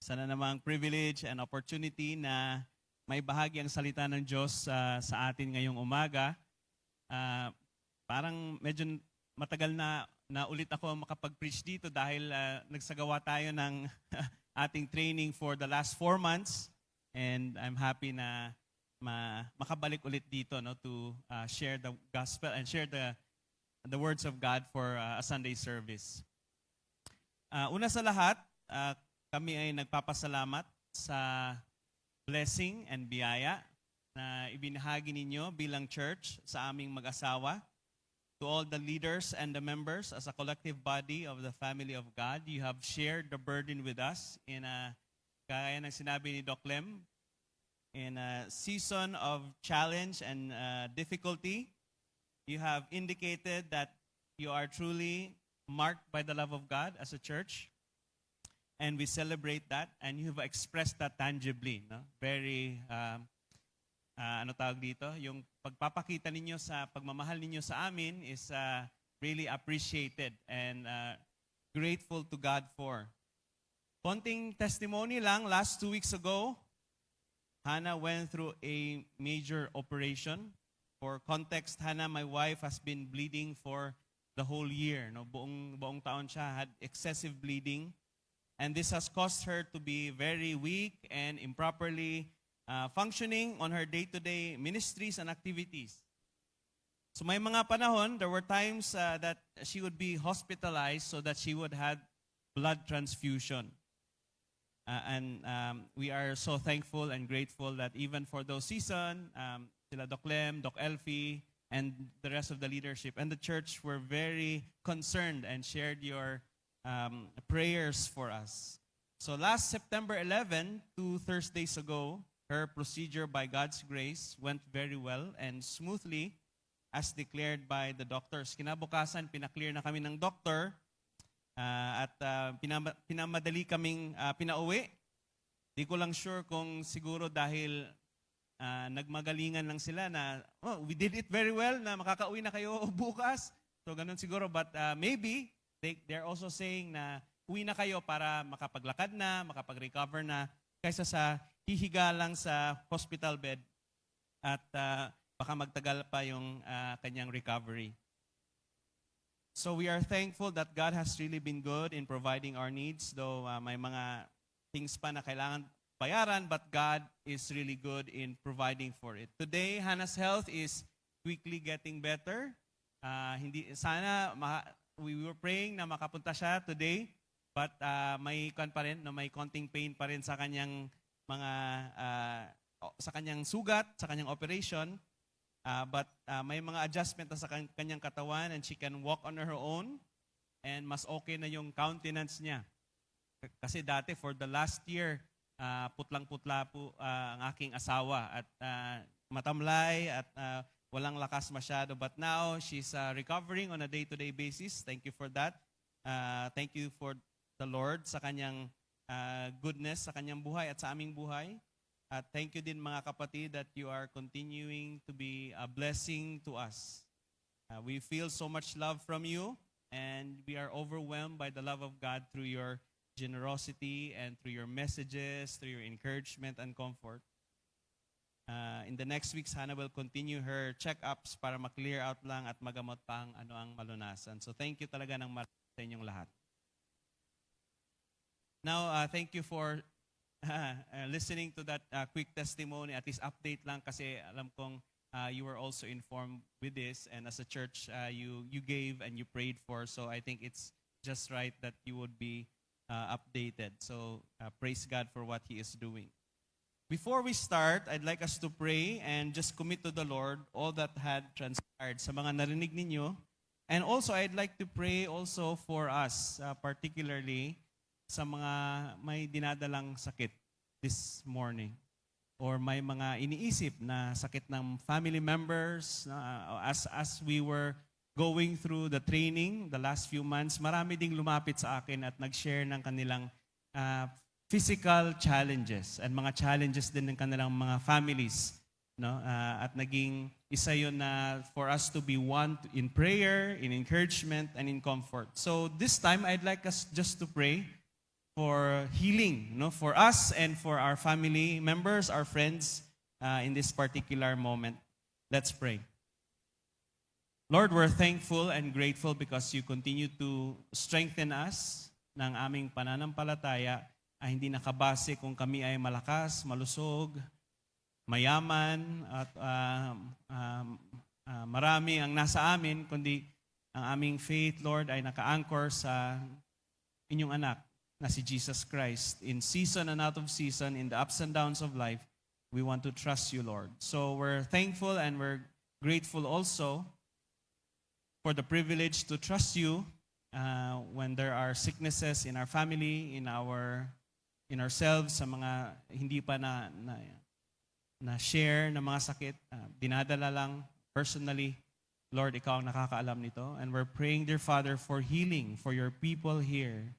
Sana namang privilege and opportunity na may bahagi ang salita ng Diyos sa atin ngayong umaga. Parang medyo matagal na ulit ako makapag-preach dito dahil nagsagawa tayo ng ating training for the last 4 months. And I'm happy na makabalik ulit dito to share the gospel and share the words of God for a Sunday service. Una sa lahat, kami ay nagpapasalamat sa blessing and biyaya na ibinahagi ninyo bilang church sa aming mag-asawa. To all the leaders and the members as a collective body of the family of God, you have shared the burden with us in gaya ng sinabi ni Doc Lem, in a season of challenge and difficulty. You have indicated that you are truly marked by the love of God as a church. And we celebrate that, and you have expressed that tangibly. No? Very, ano tawag dito? Yung pagpapakita ninyo sa pagmamahal ninyo sa amin is really appreciated and grateful to God for. Konting testimony lang, last 2 weeks ago, Hannah went through a major operation. For context, Hannah, my wife, has been bleeding for the whole year. No? Buong taon siya had excessive bleeding. And this has caused her to be very weak and improperly functioning on her day-to-day ministries and activities. So may mga panahon, there were times that she would be hospitalized so that she would have blood transfusion. And we are so thankful and grateful that even for those seasons, sila Doc Lem, Doc Elfie, and the rest of the leadership and the church were very concerned and shared your prayers for us. So last September 11, 2 Thursdays ago, her procedure by God's grace went very well and smoothly as declared by the doctors. Kinabukasan, pinaklear na kami ng doctor at pinamadali kaming pinauwi. Di ko lang sure kung siguro dahil nagmagalingan lang sila na, we did it very well na makakauwi na kayo bukas. So ganun siguro, but maybe they're also saying na uwi na kayo para makapaglakad na, makapag-recover na, kaysa sa hihiga lang sa hospital bed at baka magtagal pa yung kanyang recovery. So we are thankful that God has really been good in providing our needs, though may mga things pa na kailangan bayaran, but God is really good in providing for it. Today, Hannah's health is quickly getting better. We were praying na makapunta siya today, but may konting pain pa rin sa kanyang sa kanyang sugat, sa kanyang operation. But may mga adjustment sa kanyang katawan and she can walk on her own and mas okay na yung countenance niya. Kasi dati for the last year, putlang-putla po ang aking asawa at matamlay at walang lakas masyado. But now, she's recovering on a day-to-day basis. Thank you for that. Thank you for the Lord sa kanyang goodness, sa kanyang buhay at sa aming buhay. At thank you din mga kapatid that you are continuing to be a blessing to us. We feel so much love from you and we are overwhelmed by the love of God through your generosity and through your messages, through your encouragement and comfort. In the next weeks, Hannah will continue her check-ups para ma-clear out lang at magamot pa ang malunasan. So thank you talaga ng marami sa inyong lahat. Now, thank you for listening to that quick testimony, at least update lang kasi alam kong you were also informed with this and as a church, you gave and you prayed for. So I think it's just right that you would be updated. So praise God for what He is doing. Before we start, I'd like us to pray and just commit to the Lord all that had transpired sa mga narinig ninyo. And also, I'd like to pray also for us, particularly sa mga may dinadalang sakit this morning. Or may mga iniisip na sakit ng family members. As we were going through the training the last few months, marami ding lumapit sa akin at nag-share ng kanilang physical challenges and mga challenges din ng kanilang mga families, no? At naging isa yun na for us to be one in prayer, in encouragement, and in comfort. So this time, I'd like us just to pray for healing, no, for us and for our family members, our friends, in this particular moment. Let's pray. Lord, we're thankful and grateful because you continue to strengthen us ng aming pananampalataya ay hindi nakabase kung kami ay malakas, malusog, mayaman, at marami ang nasa amin, kundi ang aming faith, Lord, ay naka-anchor sa inyong anak na si Jesus Christ. In season and out of season, in the ups and downs of life, we want to trust you, Lord. So we're thankful and we're grateful also for the privilege to trust you when there are sicknesses in our family, in ourselves, sa mga hindi pa na share na mga sakit, dinadala lang personally. Lord, ikaw ang nakakaalam nito. And we're praying, dear Father, for healing for your people here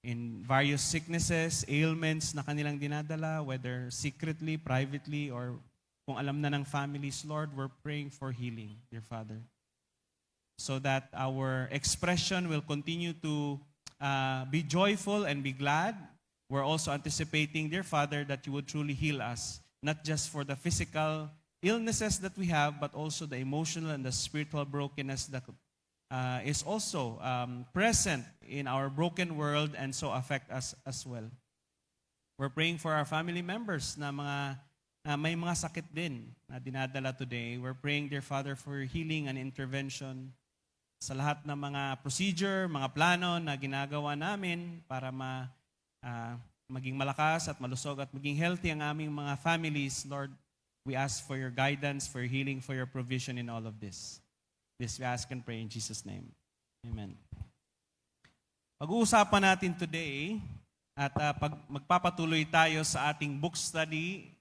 in various sicknesses, ailments na kanilang dinadala, whether secretly, privately, or kung alam na ng families. Lord, we're praying for healing, dear Father, so that our expression will continue to be joyful and be glad. We're also anticipating, dear Father, that you would truly heal us, not just for the physical illnesses that we have, but also the emotional and the spiritual brokenness that is also present in our broken world and so affect us as well. We're praying for our family members na may mga sakit din na dinadala today. We're praying, dear Father, for healing and intervention sa lahat ng mga procedure, mga plano na ginagawa namin para maging malakas at malusog at maging healthy ang aming mga families. Lord, we ask for your guidance, for your healing, for your provision in all of this. This we ask and pray in Jesus' name. Amen. Pag-uusapan natin today at magpapatuloy tayo sa ating book study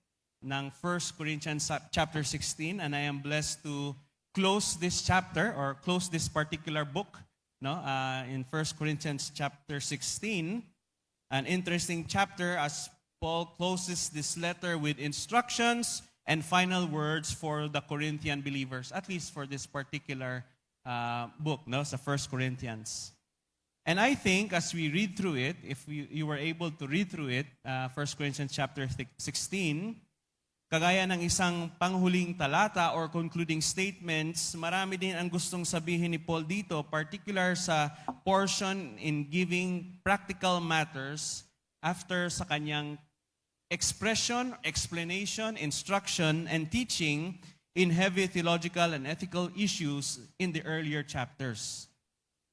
ng 1 Corinthians chapter 16, and I am blessed to close this chapter or close this particular book in 1 Corinthians chapter 16. An interesting chapter as Paul closes this letter with instructions and final words for the Corinthian believers, at least for this particular book, sa 1 Corinthians. And I think as we read through it, if you were able to read through it, 1 Corinthians chapter 16, kagaya ng isang panghuling talata or concluding statements, marami din ang gustong sabihin ni Paul dito, particular sa portion in giving practical matters after sa kanyang expression, explanation, instruction, and teaching in heavy theological and ethical issues in the earlier chapters.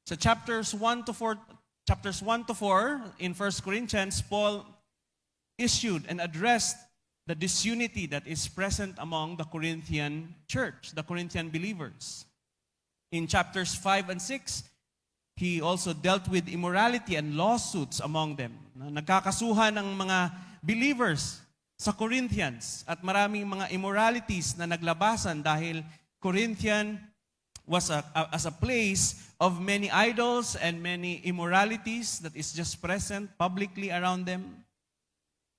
So chapters 1 to 4 in 1 Corinthians, Paul issued and addressed the disunity that is present among the Corinthian church, the Corinthian believers. In chapters 5 and 6, he also dealt with immorality and lawsuits among them. Nagkakasuhan ng mga believers sa Corinthians at maraming mga immoralities na naglabasan dahil Corinthian was as a place of many idols and many immoralities that is just present publicly around them.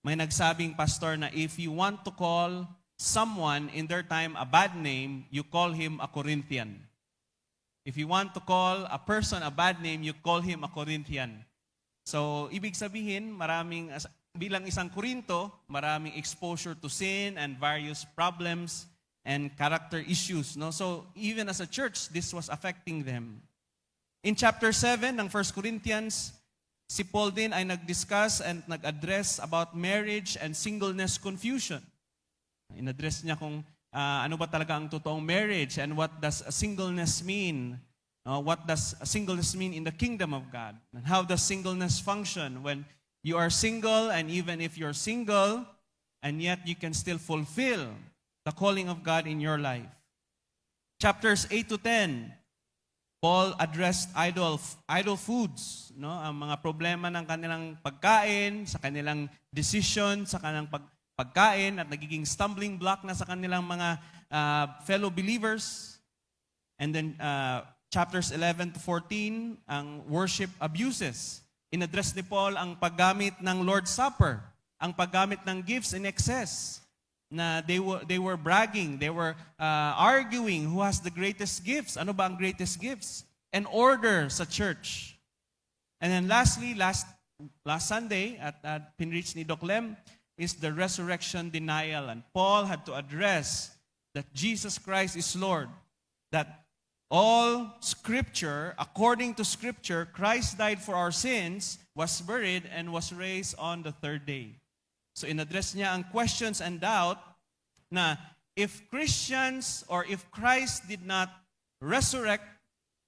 May nagsabing pastor na if you want to call someone in their time a bad name, you call him a Corinthian. If you want to call a person a bad name, you call him a Corinthian. So, ibig sabihin, bilang isang Korinto, maraming exposure to sin and various problems and character issues. So, even as a church, this was affecting them. In chapter 7 ng 1 Corinthians, si Paul din ay nag-discuss and nag-address about marriage and singleness confusion. In-address niya kung ano ba talaga ang totoong marriage and what does a singleness mean. What does a singleness mean in the kingdom of God? And how does singleness function when you are single, and even if you're single, and yet you can still fulfill the calling of God in your life. Chapters 8 to 10, Paul addressed idol foods, ang mga problema ng kanilang pagkain, sa kanilang decision, sa kanilang pagkain, at nagiging stumbling block na sa kanilang mga fellow believers. And then chapters 11 to 14, ang worship abuses. In-address ni Paul ang paggamit ng Lord's Supper, ang paggamit ng gifts in excess, na they were bragging, they were arguing who has the greatest gifts. Ano ba ang greatest gifts? And order sa church. And then lastly, last last Sunday at pinreach ni Doc Lem is the resurrection denial. And Paul had to address that Jesus Christ is Lord, that all Scripture, according to Scripture, Christ died for our sins, was buried, and was raised on the third day. So in-address niya ang questions and doubt na if Christians or if Christ did not resurrect,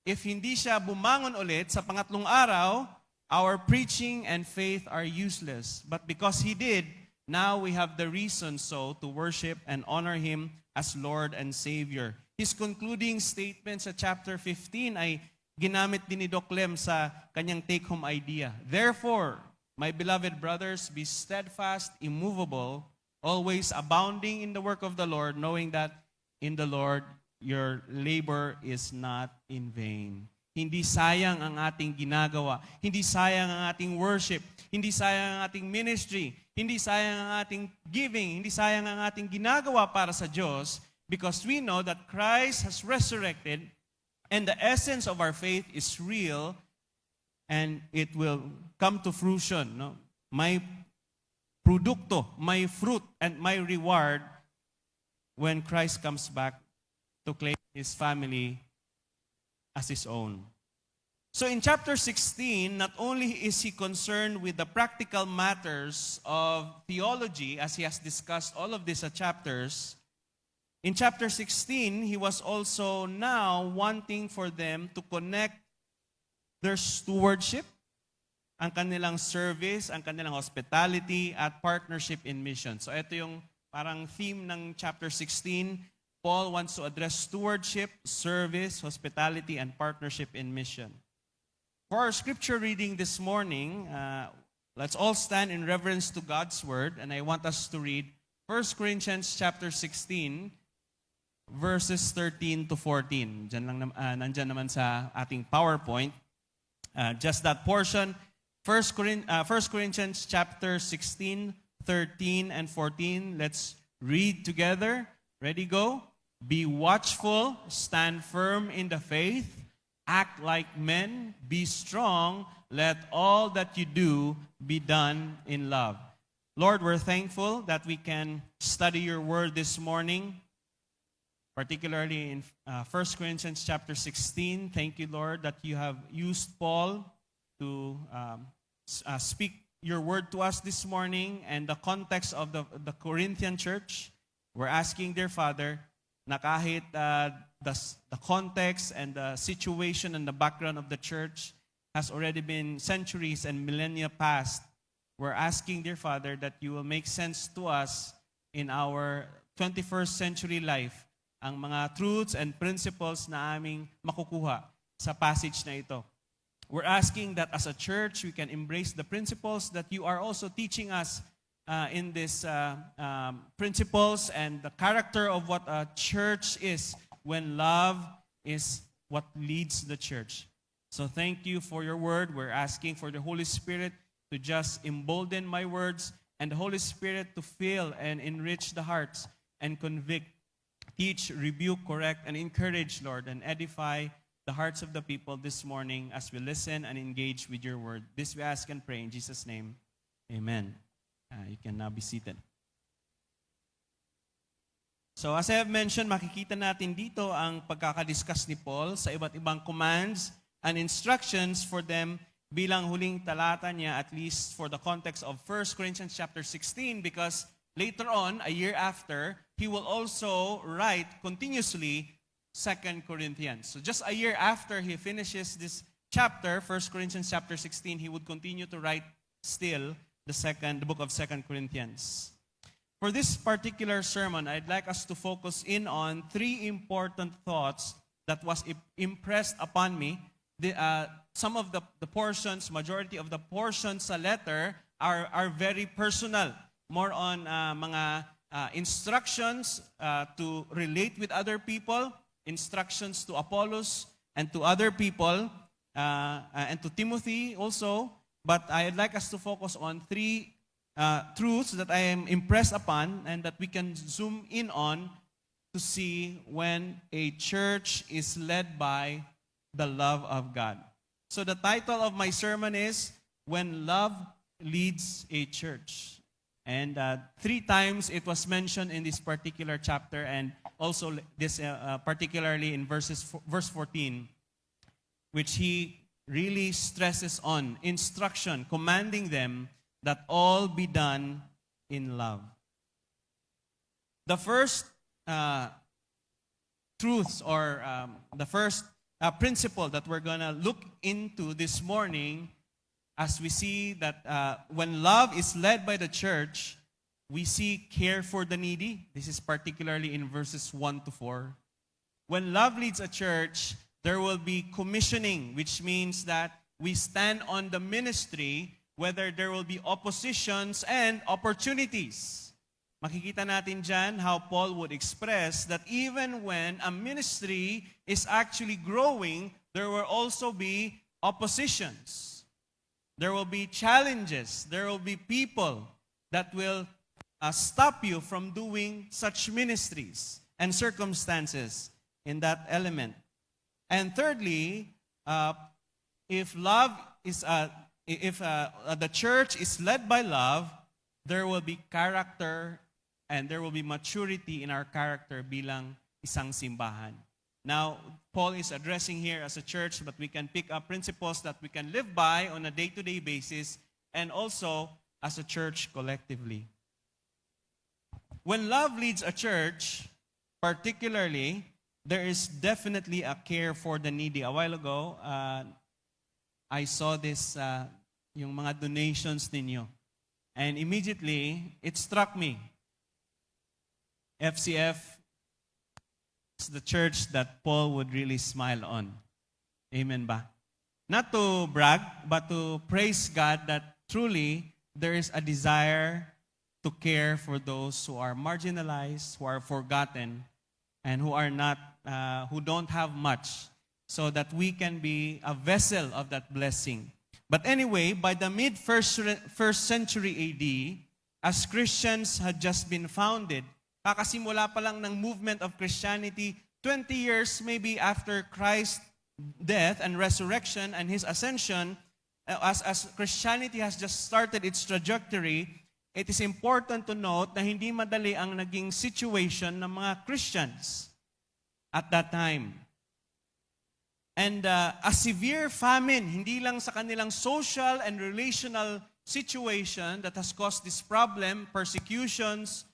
if hindi siya bumangon ulit sa pangatlong araw, our preaching and faith are useless. But because He did, now we have the reason so to worship and honor Him as Lord and Savior. His concluding statement sa chapter 15 ay ginamit din ni Doc Lem sa kanyang take-home idea. Therefore, my beloved brothers, be steadfast, immovable, always abounding in the work of the Lord, knowing that in the Lord your labor is not in vain. Hindi sayang ang ating ginagawa. Hindi sayang ang ating worship. Hindi sayang ang ating ministry. Hindi sayang ang ating giving. Hindi sayang ang ating ginagawa para sa Diyos, because we know that Christ has resurrected and the essence of our faith is real and it will come to fruition. No? May produkto, may fruit, and may reward when Christ comes back to claim His family as His own. So in chapter 16, not only is He concerned with the practical matters of theology, as He has discussed all of these chapters, in chapter 16, He was also now wanting for them to connect their stewardship, ang kanilang service, ang kanilang hospitality, at partnership in mission. So ito yung parang theme ng chapter 16. Paul wants to address stewardship, service, hospitality, and partnership in mission. For our scripture reading this morning, let's all stand in reverence to God's word, and I want us to read 1 Corinthians chapter 16, verses 13 to 14. Nandyan naman sa ating PowerPoint. Just that portion, 1 Corinthians chapter 16, 13, and 14. Let's read together. Ready, go. Be watchful, stand firm in the faith, act like men, be strong, let all that you do be done in love. Lord, we're thankful that we can study your word this morning, particularly in 1 Corinthians chapter 16. Thank you, Lord, that you have used Paul to speak your word to us this morning and the context of the Corinthian church. We're asking, dear Father, na kahit the context and the situation and the background of the church has already been centuries and millennia past, we're asking, dear Father, that you will make sense to us in our 21st century life, ang mga truths and principles na aming makukuha sa passage na ito. We're asking that as a church, we can embrace the principles that you are also teaching us in these principles and the character of what a church is when love is what leads the church. So thank you for your word. We're asking for the Holy Spirit to just embolden my words and the Holy Spirit to fill and enrich the hearts and convict, teach, rebuke, correct, and encourage, Lord, and edify the hearts of the people this morning as we listen and engage with your word. This we ask and pray in Jesus' name. Amen. You can now be seated. So as I have mentioned, makikita natin dito ang pagkakadiscuss ni Paul sa iba't ibang commands and instructions for them bilang huling talata niya, at least for the context of 1 Corinthians chapter 16, because later on, a year after, he will also write continuously 2 Corinthians. So just a year after he finishes this chapter, 1 Corinthians chapter 16, he would continue to write still the book of 2 Corinthians. For this particular sermon, I'd like us to focus in on three important thoughts that was impressed upon me. Some of the portions, majority of the portions sa letter are very personal. More on mga instructions to relate with other people, instructions to Apollos and to other people, and to Timothy also. But I'd like us to focus on three truths that I am impressed upon and that we can zoom in on to see when a church is led by the love of God. So the title of my sermon is when love leads a church. And 3 times it was mentioned in this particular chapter, and also this particularly in verse 14, which he really stresses on instruction, commanding them that all be done in love. The first truths or the first principle that we're going to look into this morning, as we see that when love is led by the church, we see care for the needy. This is particularly in verses 1 to 4. When love leads a church, there will be commissioning, which means that we stand on the ministry, whether there will be oppositions and opportunities. Makikita natin dyan how Paul would express that even when a ministry is actually growing, there will also be oppositions. There will be challenges. There will be people that will stop you from doing such ministries and circumstances in that element. And thirdly, if the church is led by love, there will be character and there will be maturity in our character bilang isang simbahan. Now, Paul is addressing here as a church, but we can pick up principles that we can live by on a day-to-day basis and also as a church collectively. When love leads a church, particularly, there is definitely a care for the needy. A while ago, I saw this, yung mga donations ninyo. And immediately, it struck me. FCF is the church that Paul would really smile on. Amen ba? Not to brag, but to praise God that truly there is a desire to care for those who are marginalized, who are forgotten, and who are not, who don't have much, so that we can be a vessel of that blessing. But anyway, by the mid-first century AD, as Christians had just been founded, kakasimula pa lang ng movement of Christianity, 20 years maybe after Christ's death and resurrection and His ascension, as Christianity has just started its trajectory, it is important to note na hindi madali ang naging situation ng mga Christians at that time. And a severe famine, hindi lang sa kanilang social and relational situation that has caused this problem, persecutions,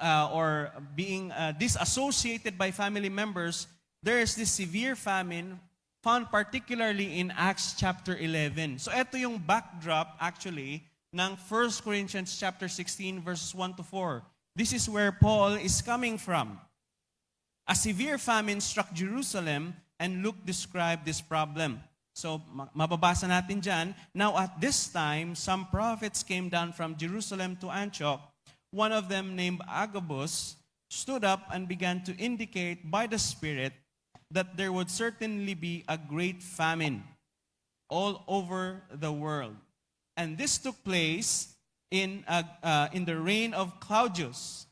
or being disassociated by family members, there is this severe famine found particularly in Acts chapter 11. So ito yung backdrop actually ng 1 Corinthians chapter 16 verses 1 to 4. This is where Paul is coming from. A severe famine struck Jerusalem, and Luke described this problem. So, mababasa natin dyan. Now, at this time, some prophets came down from Jerusalem to Antioch. One of them, named Agabus, stood up and began to indicate by the Spirit that there would certainly be a great famine all over the world. And this took place in the reign of Claudius.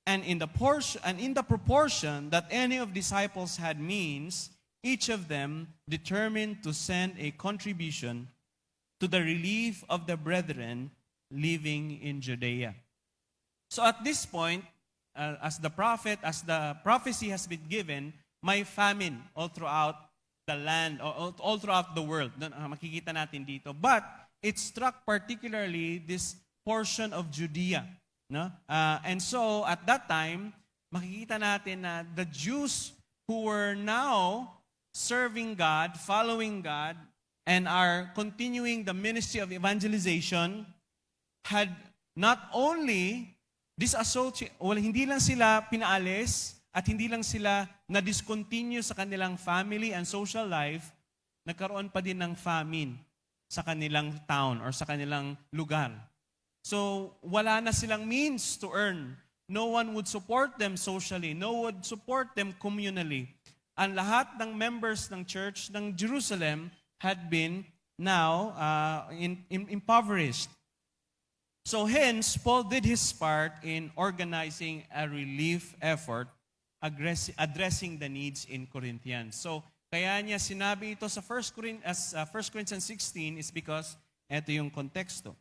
And in the proportion that any of disciples had means, each of them determined to send a contribution to the relief of the brethren living in Judea. So at this point, as the prophecy has been given, may famine all throughout the land, all throughout the world. Makikita natin dito. But it struck particularly this portion of Judea. No? And so, at that time, makikita natin na the Jews who were now serving God, following God, and are continuing the ministry of evangelization, had not only hindi lang sila pinaalis at hindi lang sila na-discontinue sa kanilang family and social life, nagkaroon pa din ng famine sa kanilang town or sa kanilang lugar. So, wala na silang means to earn. No one would support them socially. No one would support them communally. Ang lahat ng members ng church ng Jerusalem had been now impoverished. So hence, Paul did his part in organizing a relief effort addressing the needs in Corinthians. So Kaya niya sinabi ito sa 1 Corinthians 16 is because ito yung konteksto.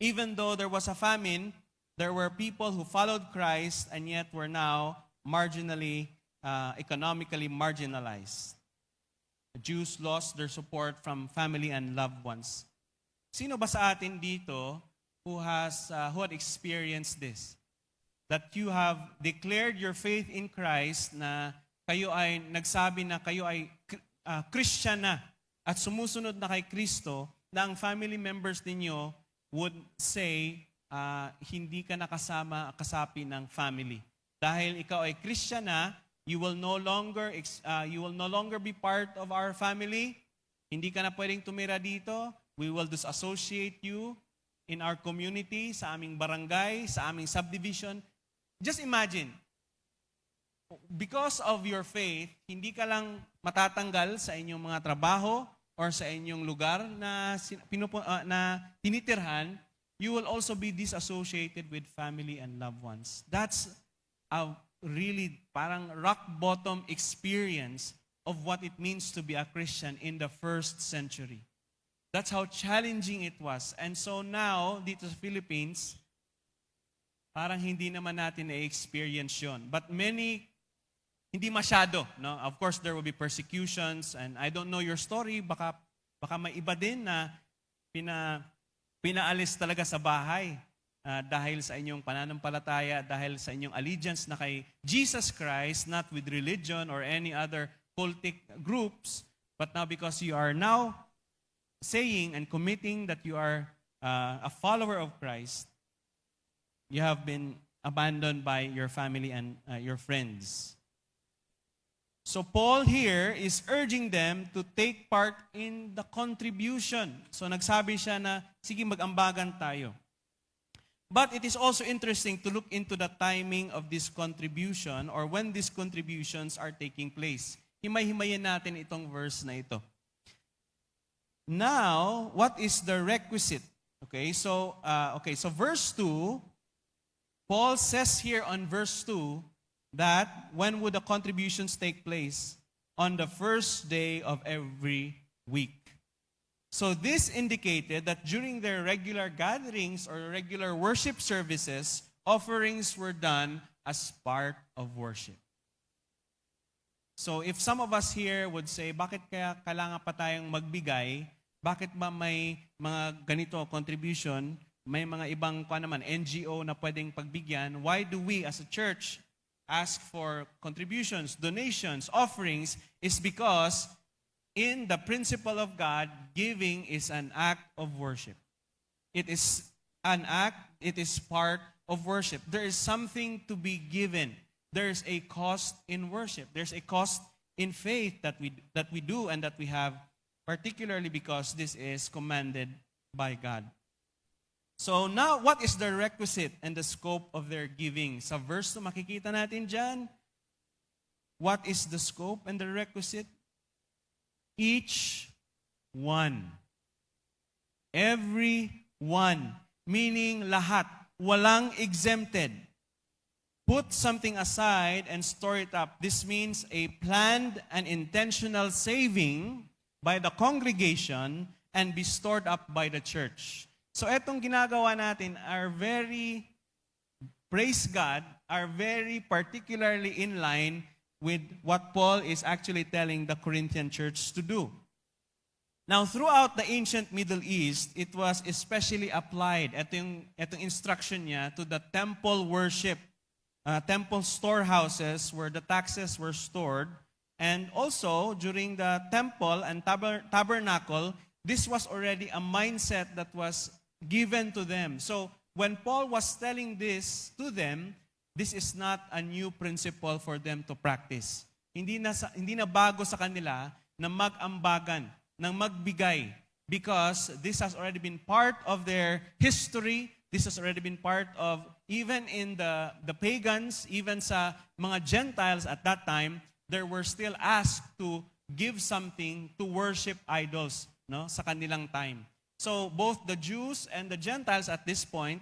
Even though there was a famine, there were people who followed Christ and yet were now marginally, economically marginalized. The Jews lost their support from family and loved ones. Sino ba sa atin dito who had experienced this? That you have declared your faith in Christ, na kayo ay nagsabi na kayo ay Christian na at sumusunod na kay Kristo, na ang family members ninyo would say, hindi ka nakasama kasapi ng family. Dahil ikaw ay Christian na, you will no longer be part of our family. Hindi ka na pwedeng tumira dito. We will disassociate you in our community, sa aming barangay, sa aming subdivision. Just imagine, because of your faith, hindi ka lang matatanggal sa inyong mga trabaho or sa inyong lugar na tinitirhan, you will also be disassociated with family and loved ones. That's a really parang rock bottom experience of what it means to be a Christian in the first century. That's how challenging it was. And so now, dito sa Philippines, parang hindi naman natin na-experience yun. But many, hindi masyado. No? Of course, there will be persecutions, and I don't know your story, baka may iba din na pinaalis talaga sa bahay dahil sa inyong pananampalataya, dahil sa inyong allegiance na kay Jesus Christ, not with religion or any other cultic groups, but now because you are now saying and committing that you are a follower of Christ, you have been abandoned by your family and your friends. So Paul here is urging them to take part in the contribution. So nagsabi siya na, sige, mag-ambagan tayo. But it is also interesting to look into the timing of this contribution or when these contributions are taking place. Himay-himayin natin itong verse na ito. Now, what is the requisite? So verse 2, Paul says here on verse 2 that when would the contributions take place? On the first day of every week. So this indicated that during their regular gatherings or regular worship services, offerings were done as part of worship. So if some of us here would say, bakit kaya kailangan pa tayong magbigay? Bakit ba may mga ganito contribution? May mga ibang NGO na pwedeng pagbigyan. Why do we as a church ask for contributions, donations, offerings? Is because in the principle of God, giving is an act of worship. It is an act, it is part of worship. There is something to be given. There's a cost in worship. There's a cost in faith that we do and that we have, particularly because this is commanded by God. So now, what is the requisite and the scope of their giving? Sa verse 2, makikita natin dyan, what is the scope and the requisite? Each one. Every one. Meaning lahat. Walang exempted. Put something aside and store it up. This means a planned and intentional saving by the congregation and be stored up by the church. So etong ginagawa natin are very, praise God, are very particularly in line with what Paul is actually telling the Corinthian church to do. Now, throughout the ancient Middle East, it was especially applied, etong instruction niya, to the temple worship, temple storehouses where the taxes were stored. And also, during the temple and tabernacle, this was already a mindset that was given to them. So, when Paul was telling this to them, this is not a new principle for them to practice. Hindi na bago sa kanila na mag-ambagan, ng magbigay, because this has already been part of their history. This has already been part of, even in the pagans, even sa mga Gentiles at that time, they were still asked to give something to worship idols, no, sa kanilang time. So both the Jews and the Gentiles at this point,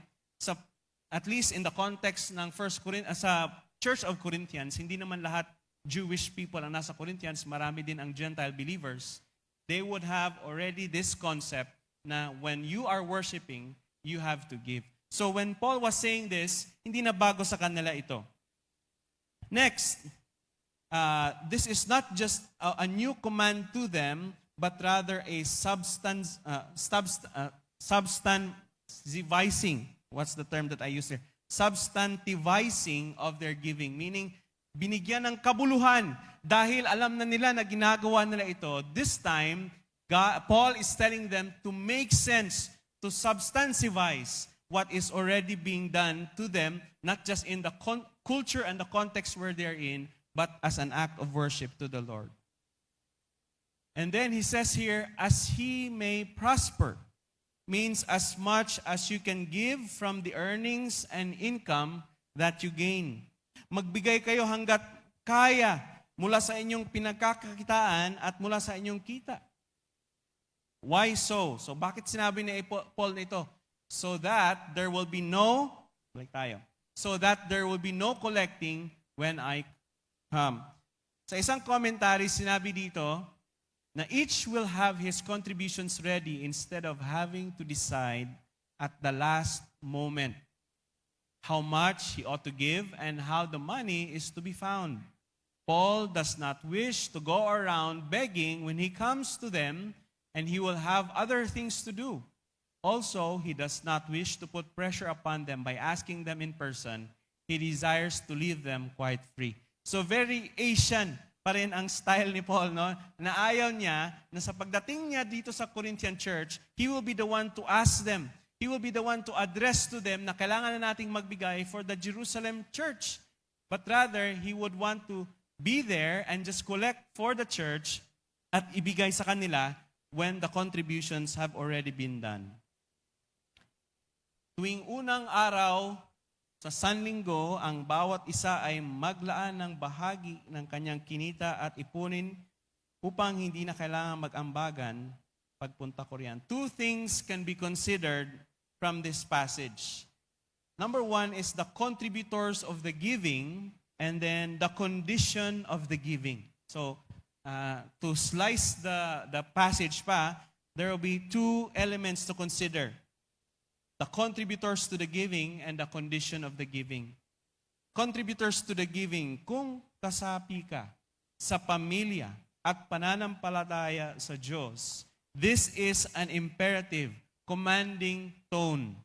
at least in the context ng sa Church of Corinthians, hindi naman lahat Jewish people ang nasa Corinthians, marami din ang Gentile believers, they would have already this concept na when you are worshiping, you have to give. So when Paul was saying this, hindi na bago sa kanila ito. Next, this is not just a new command to them, but rather a substantivizing. What's the term that I use here? Substantivizing of their giving. Meaning, binigyan ng kabuluhan dahil alam na nila na ginagawa nila ito. This time, Paul is telling them to make sense, to substantivize what is already being done to them, not just in the culture and the context where they're in, but as an act of worship to the Lord. And then he says here, as he may prosper, means as much as you can give from the earnings and income that you gain. Magbigay kayo hanggat kaya mula sa inyong pinagkakakitaan at mula sa inyong kita. Why so? So bakit sinabi ni Paul nito? So that there will be no, so that there will be no collecting when I come. Sa isang commentary, sinabi dito na each will have his contributions ready instead of having to decide at the last moment how much he ought to give and how the money is to be found. Paul does not wish to go around begging when he comes to them, and he will have other things to do. Also, he does not wish to put pressure upon them by asking them in person. He desires to leave them quite free. So very Asian pa rin ang style ni Paul, no? Na ayaw niya na sa pagdating niya dito sa Corinthian church, he will be the one to ask them. He will be the one to address to them na kailangan na nating magbigay for the Jerusalem church. But rather, he would want to be there and just collect for the church at ibigay sa kanila when the contributions have already been done. Tuwing unang araw sa Sanlinggo, ang bawat isa ay maglaan ng bahagi ng kanyang kinita at ipunin upang hindi na kailangan mag-ambagan pagpunta ko riyan. Two things can be considered from this passage. Number one is the contributors of the giving, and then the condition of the giving. So, to slice the passage pa, there will be two elements to consider. The contributors to the giving and the condition of the giving. Contributors to the giving, kung kasapi ka sa pamilya at pananampalataya sa Diyos, this is an imperative, commanding tone.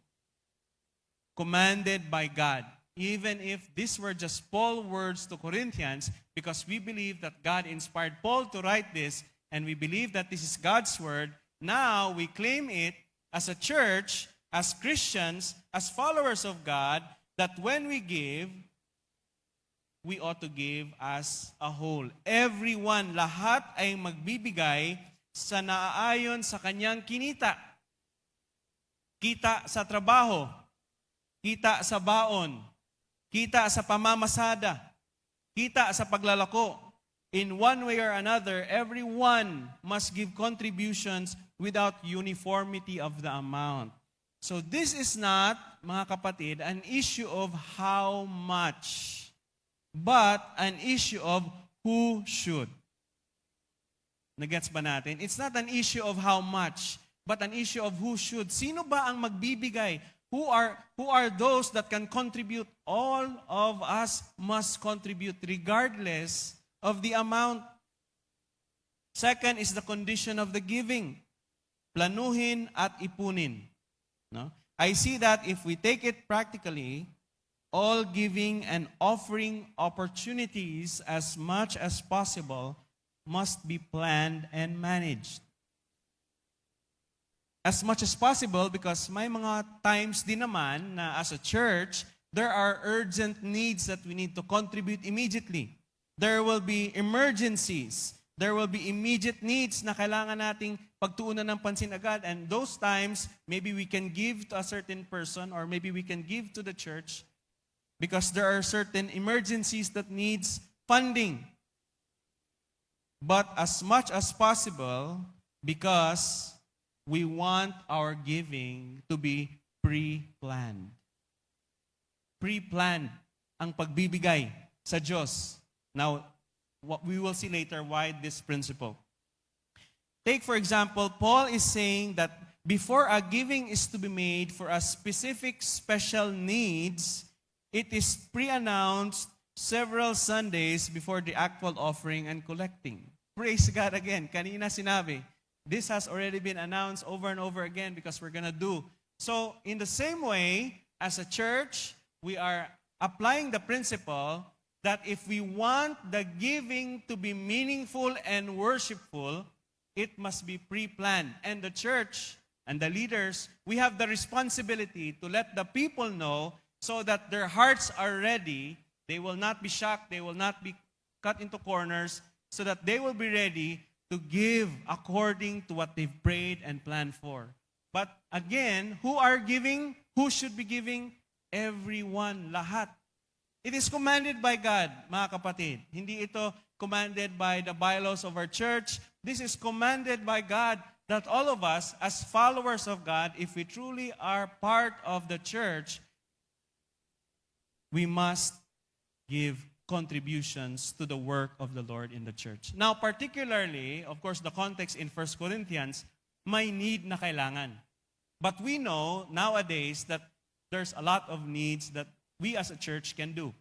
Commanded by God. Even if these were just Paul's words to Corinthians, because we believe that God inspired Paul to write this, and we believe that this is God's word, now we claim it as a church, as Christians, as followers of God, that when we give, we ought to give as a whole. Everyone, lahat ay magbibigay sa naaayon sa kanyang kinita. Kita sa trabaho, kita sa baon, kita sa pamamasada, kita sa paglalako. In one way or another, everyone must give contributions without uniformity of the amount. So this is not, mga kapatid, an issue of how much, but an issue of who should. Nagets ba natin? It's not an issue of how much, but an issue of who should. Sino ba ang magbibigay? Who are those that can contribute? All of us must contribute regardless of the amount. Second is the condition of the giving. Planuhin at ipunin. No? I see that if we take it practically, all giving and offering opportunities as much as possible must be planned and managed. As much as possible, because may mga times din naman na as a church, there are urgent needs that we need to contribute immediately. There will be emergencies. There will be immediate needs na kailangan nating pagtuunan ng pansin agad. And those times, maybe we can give to a certain person or maybe we can give to the church because there are certain emergencies that needs funding. But as much as possible, because we want our giving to be pre-planned. Pre-planned ang pagbibigay sa Diyos. Now, we will see later why this principle. Take, for example, Paul is saying that before a giving is to be made for a specific special needs, it is pre-announced several Sundays before the actual offering and collecting. Praise God again. Kanina sinabi, this has already been announced over and over again because we're going to do. So, in the same way, as a church, we are applying the principle that if we want the giving to be meaningful and worshipful, it must be pre-planned. And the church and the leaders, we have the responsibility to let the people know so that their hearts are ready. They will not be shocked. They will not be cut into corners, so that they will be ready to give according to what they've prayed and planned for. But again, who are giving? Who should be giving? Everyone, lahat. It is commanded by God, mga kapatid. Hindi ito commanded by the bylaws of our church. This is commanded by God that all of us, as followers of God, if we truly are part of the church, we must give contributions to the work of the Lord in the church. Now, particularly, of course, the context in 1 Corinthians, may need na kailangan. But we know nowadays that there's a lot of needs that we as a church can do.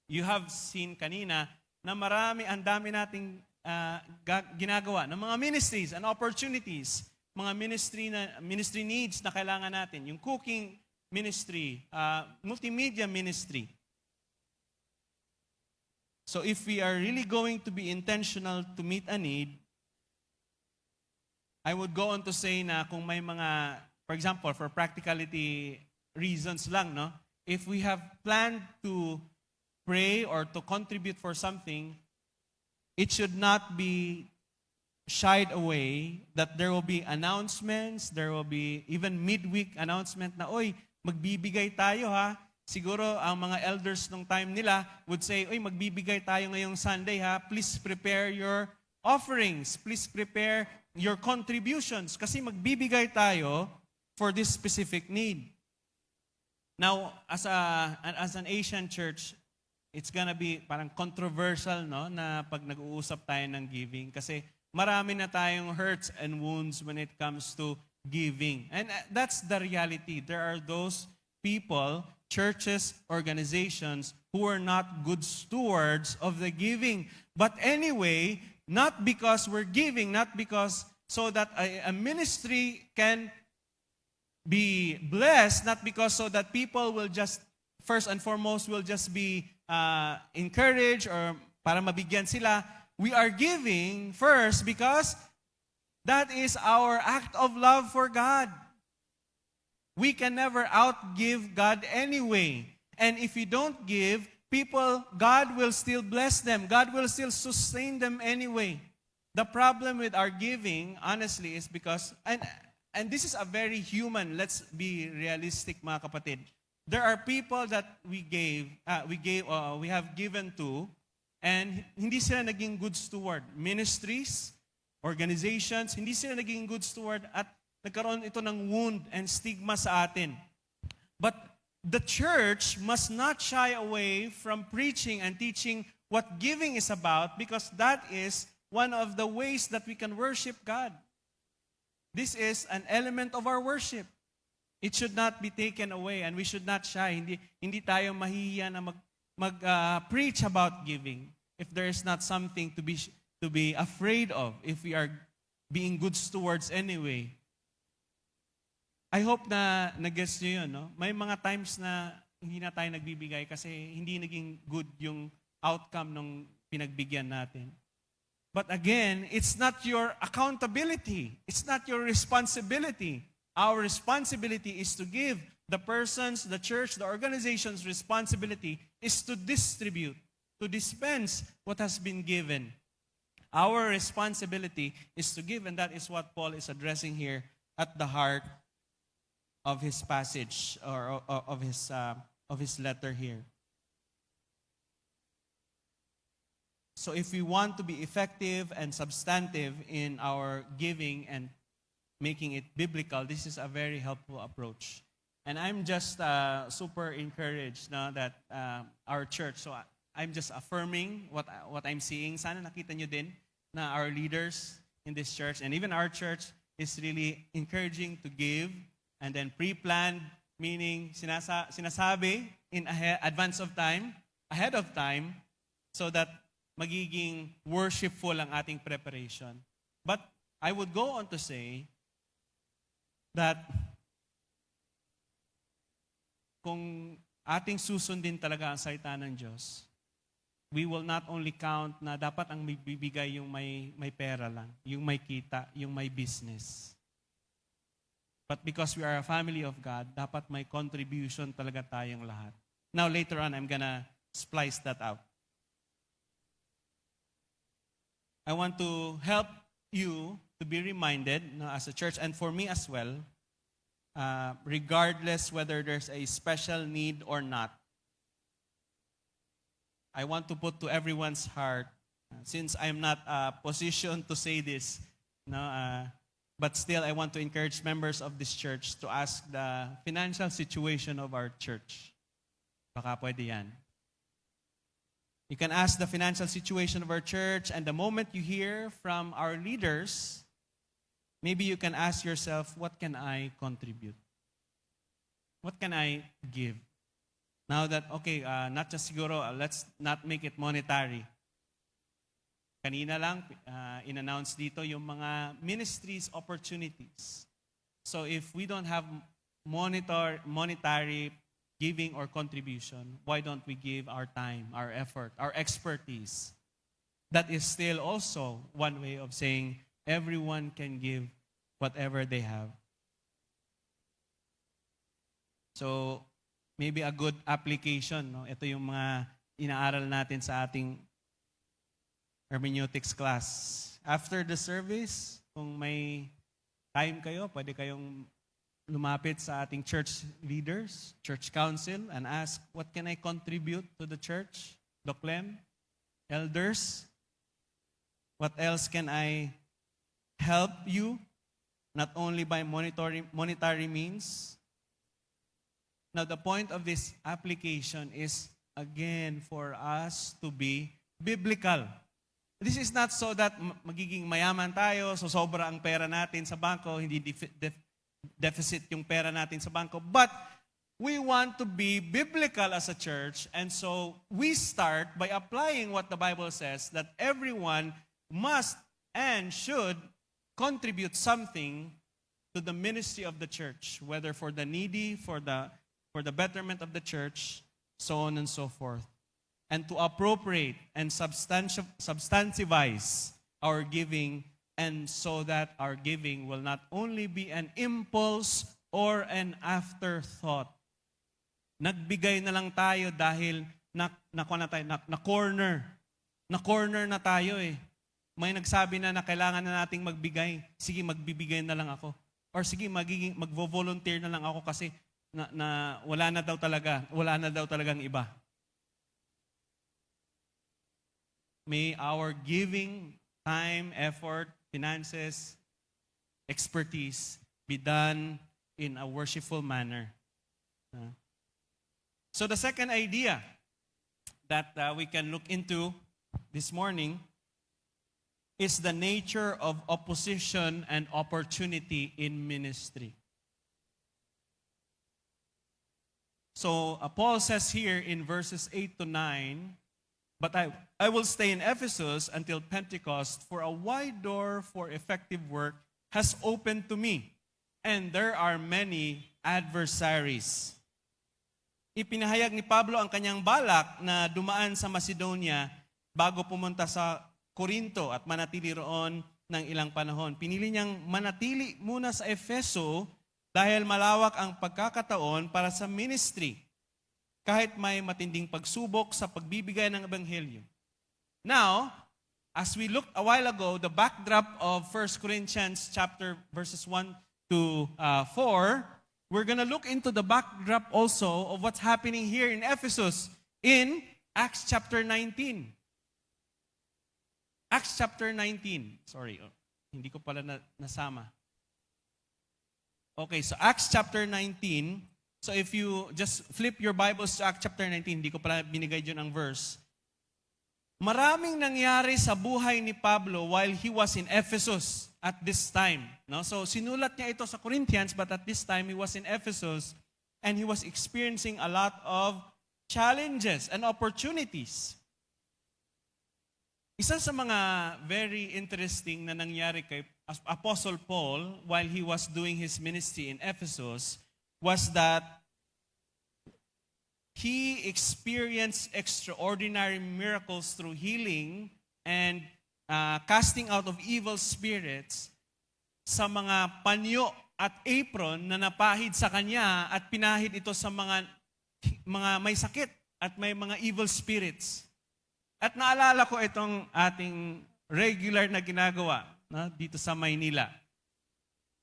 You have seen kanina na ang dami nating ginagawa ng mga ministries and opportunities, mga ministry needs na kailangan natin. Yung cooking ministry, multimedia ministry. So if we are really going to be intentional to meet a need, I would go on to say na kung may mga, for example, for practicality reasons lang, no? If we have planned to pray or to contribute for something, it should not be shied away that there will be announcements, there will be even midweek announcement na, oy, magbibigay tayo ha. Siguro ang mga elders nung time nila would say, oy, magbibigay tayo ngayong Sunday ha. Please prepare your offerings. Please prepare your contributions kasi magbibigay tayo for this specific need. Now, as an Asian church, it's gonna be parang controversial, no, na pag nag-uusap tayo ng giving kasi marami na tayong hurts and wounds when it comes to giving. And that's the reality. There are those people, churches, organizations who are not good stewards of the giving. But anyway, not because we're giving, not because so that a ministry can be blessed, not because so that people will just, first and foremost, will just be encouraged or para mabigyan sila. We are giving first because that is our act of love for God. We can never outgive God anyway. And if you don't give, God will still bless them. God will still sustain them anyway. The problem with our giving, honestly, is because, and this is a very human, let's be realistic mga kapatid. There are people that we have given to, and hindi sila naging good steward. Ministries, organizations, hindi sila naging good steward at nagkaroon ito ng wound and stigma sa atin. But the church must not shy away from preaching and teaching what giving is about because that is one of the ways that we can worship God. This is an element of our worship. It should not be taken away and we should not shy. Hindi tayo mahihiya na preach about giving if there is not something to be afraid of if we are being good stewards anyway. I hope na nag-gets nyo yun, no? May mga times na hindi na tayo nagbibigay kasi hindi naging good yung outcome ng pinagbigyan natin. But again, it's not your accountability. It's not your responsibility. Our responsibility is to give. The person's, the church, the organization's responsibility is to distribute, to dispense what has been given. Our responsibility is to give, and that is what Paul is addressing here at the heart of his passage or of his letter here. So if we want to be effective and substantive in our giving and making it biblical, this is a very helpful approach. And I'm just super encouraged now that our church, so I'm just affirming what I'm seeing. Sana nakita nyo din na our leaders in this church and even our church is really encouraging to give and then pre-planned, meaning sinasabi in advance of time, ahead of time, so that magiging worshipful ang ating preparation. But I would go on to say that kung ating susundin talaga ang salita ng Diyos, we will not only count na dapat ang bibigay yung may pera lang, yung may kita, yung may business. But because we are a family of God, dapat may contribution talaga tayong lahat. Now later on, I'm gonna splice that out. I want to help you to be reminded as a church and for me as well, regardless whether there's a special need or not, I want to put to everyone's heart, since I'm not positioned to say this, but still I want to encourage members of this church to ask the financial situation of our church. Baka pwede yan. You can ask the financial situation of our church, and the moment you hear from our leaders, maybe you can ask yourself, what can I contribute? What can I give? Now that, okay, not just siguro, let's not make it monetary. Kanina lang, in-announce dito yung mga ministries opportunities. So if we don't have monetary giving or contribution, why don't we give our time, our effort, our expertise? That is still also one way of saying everyone can give whatever they have. So, maybe a good application, no? Ito yung mga inaaral natin sa ating hermeneutics class. After the service, kung may time kayo, pwede kayong lumapit sa ating church leaders, church council, and ask, what can I contribute to the church? Doklem, elders, what else can I help you? Not only by monetary means. Now, the point of this application is, again, for us to be biblical. This is not so that magiging mayaman tayo, so sobra ang pera natin sa bangko, hindi deficit yung pera natin sa bangko. But we want to be biblical as a church, and so we start by applying what the Bible says, that everyone must and should contribute something to the ministry of the church, whether for the needy, for the betterment of the church, so on and so forth. And to appropriate and substantivize our giving, and so that our giving will not only be an impulse or an afterthought. Nagbigay na lang tayo dahil na-corner na tayo eh. May nagsabi na kailangan na nating magbigay. Sige, magbibigay na lang ako. Or sige, magvo-volunteer na lang ako kasi na wala na daw talagang iba. May our giving, time, effort, finances, expertise be done in a worshipful manner. So the second idea that we can look into this morning is the nature of opposition and opportunity in ministry. So Paul says here in verses 8 to 9, but I will stay in Ephesus until Pentecost, for a wide door for effective work has opened to me, and there are many adversaries. Ipinahayag ni Pablo ang kanyang balak na dumaan sa Macedonia bago pumunta sa Corinto at manatili roon ng ilang panahon. Pinili niyang manatili muna sa Efeso dahil malawak ang pagkakataon para sa ministry, kahit may matinding pagsubok sa pagbibigay ng Ebanghelyo. Now, as we looked a while ago, the backdrop of 1 Corinthians chapter verses 1 to 4, we're going to look into the backdrop also of what's happening here in Ephesus in Acts chapter 19. Acts chapter 19. Sorry, hindi ko pala nasama. Okay, so Acts chapter 19. So if you just flip your Bibles to Acts chapter 19, hindi ko pala binigay dyan ang verse. Maraming nangyari sa buhay ni Pablo while he was in Ephesus at this time. No? So sinulat niya ito sa Corinthians, but at this time he was in Ephesus and he was experiencing a lot of challenges and opportunities. Isa sa mga very interesting na nangyari kay Apostle Paul while he was doing his ministry in Ephesus was that he experienced extraordinary miracles through healing and casting out of evil spirits sa mga panyo at apron na napahid sa kanya at pinahid ito sa mga may sakit at may mga evil spirits. At naalala ko itong ating regular na ginagawa dito sa Maynila.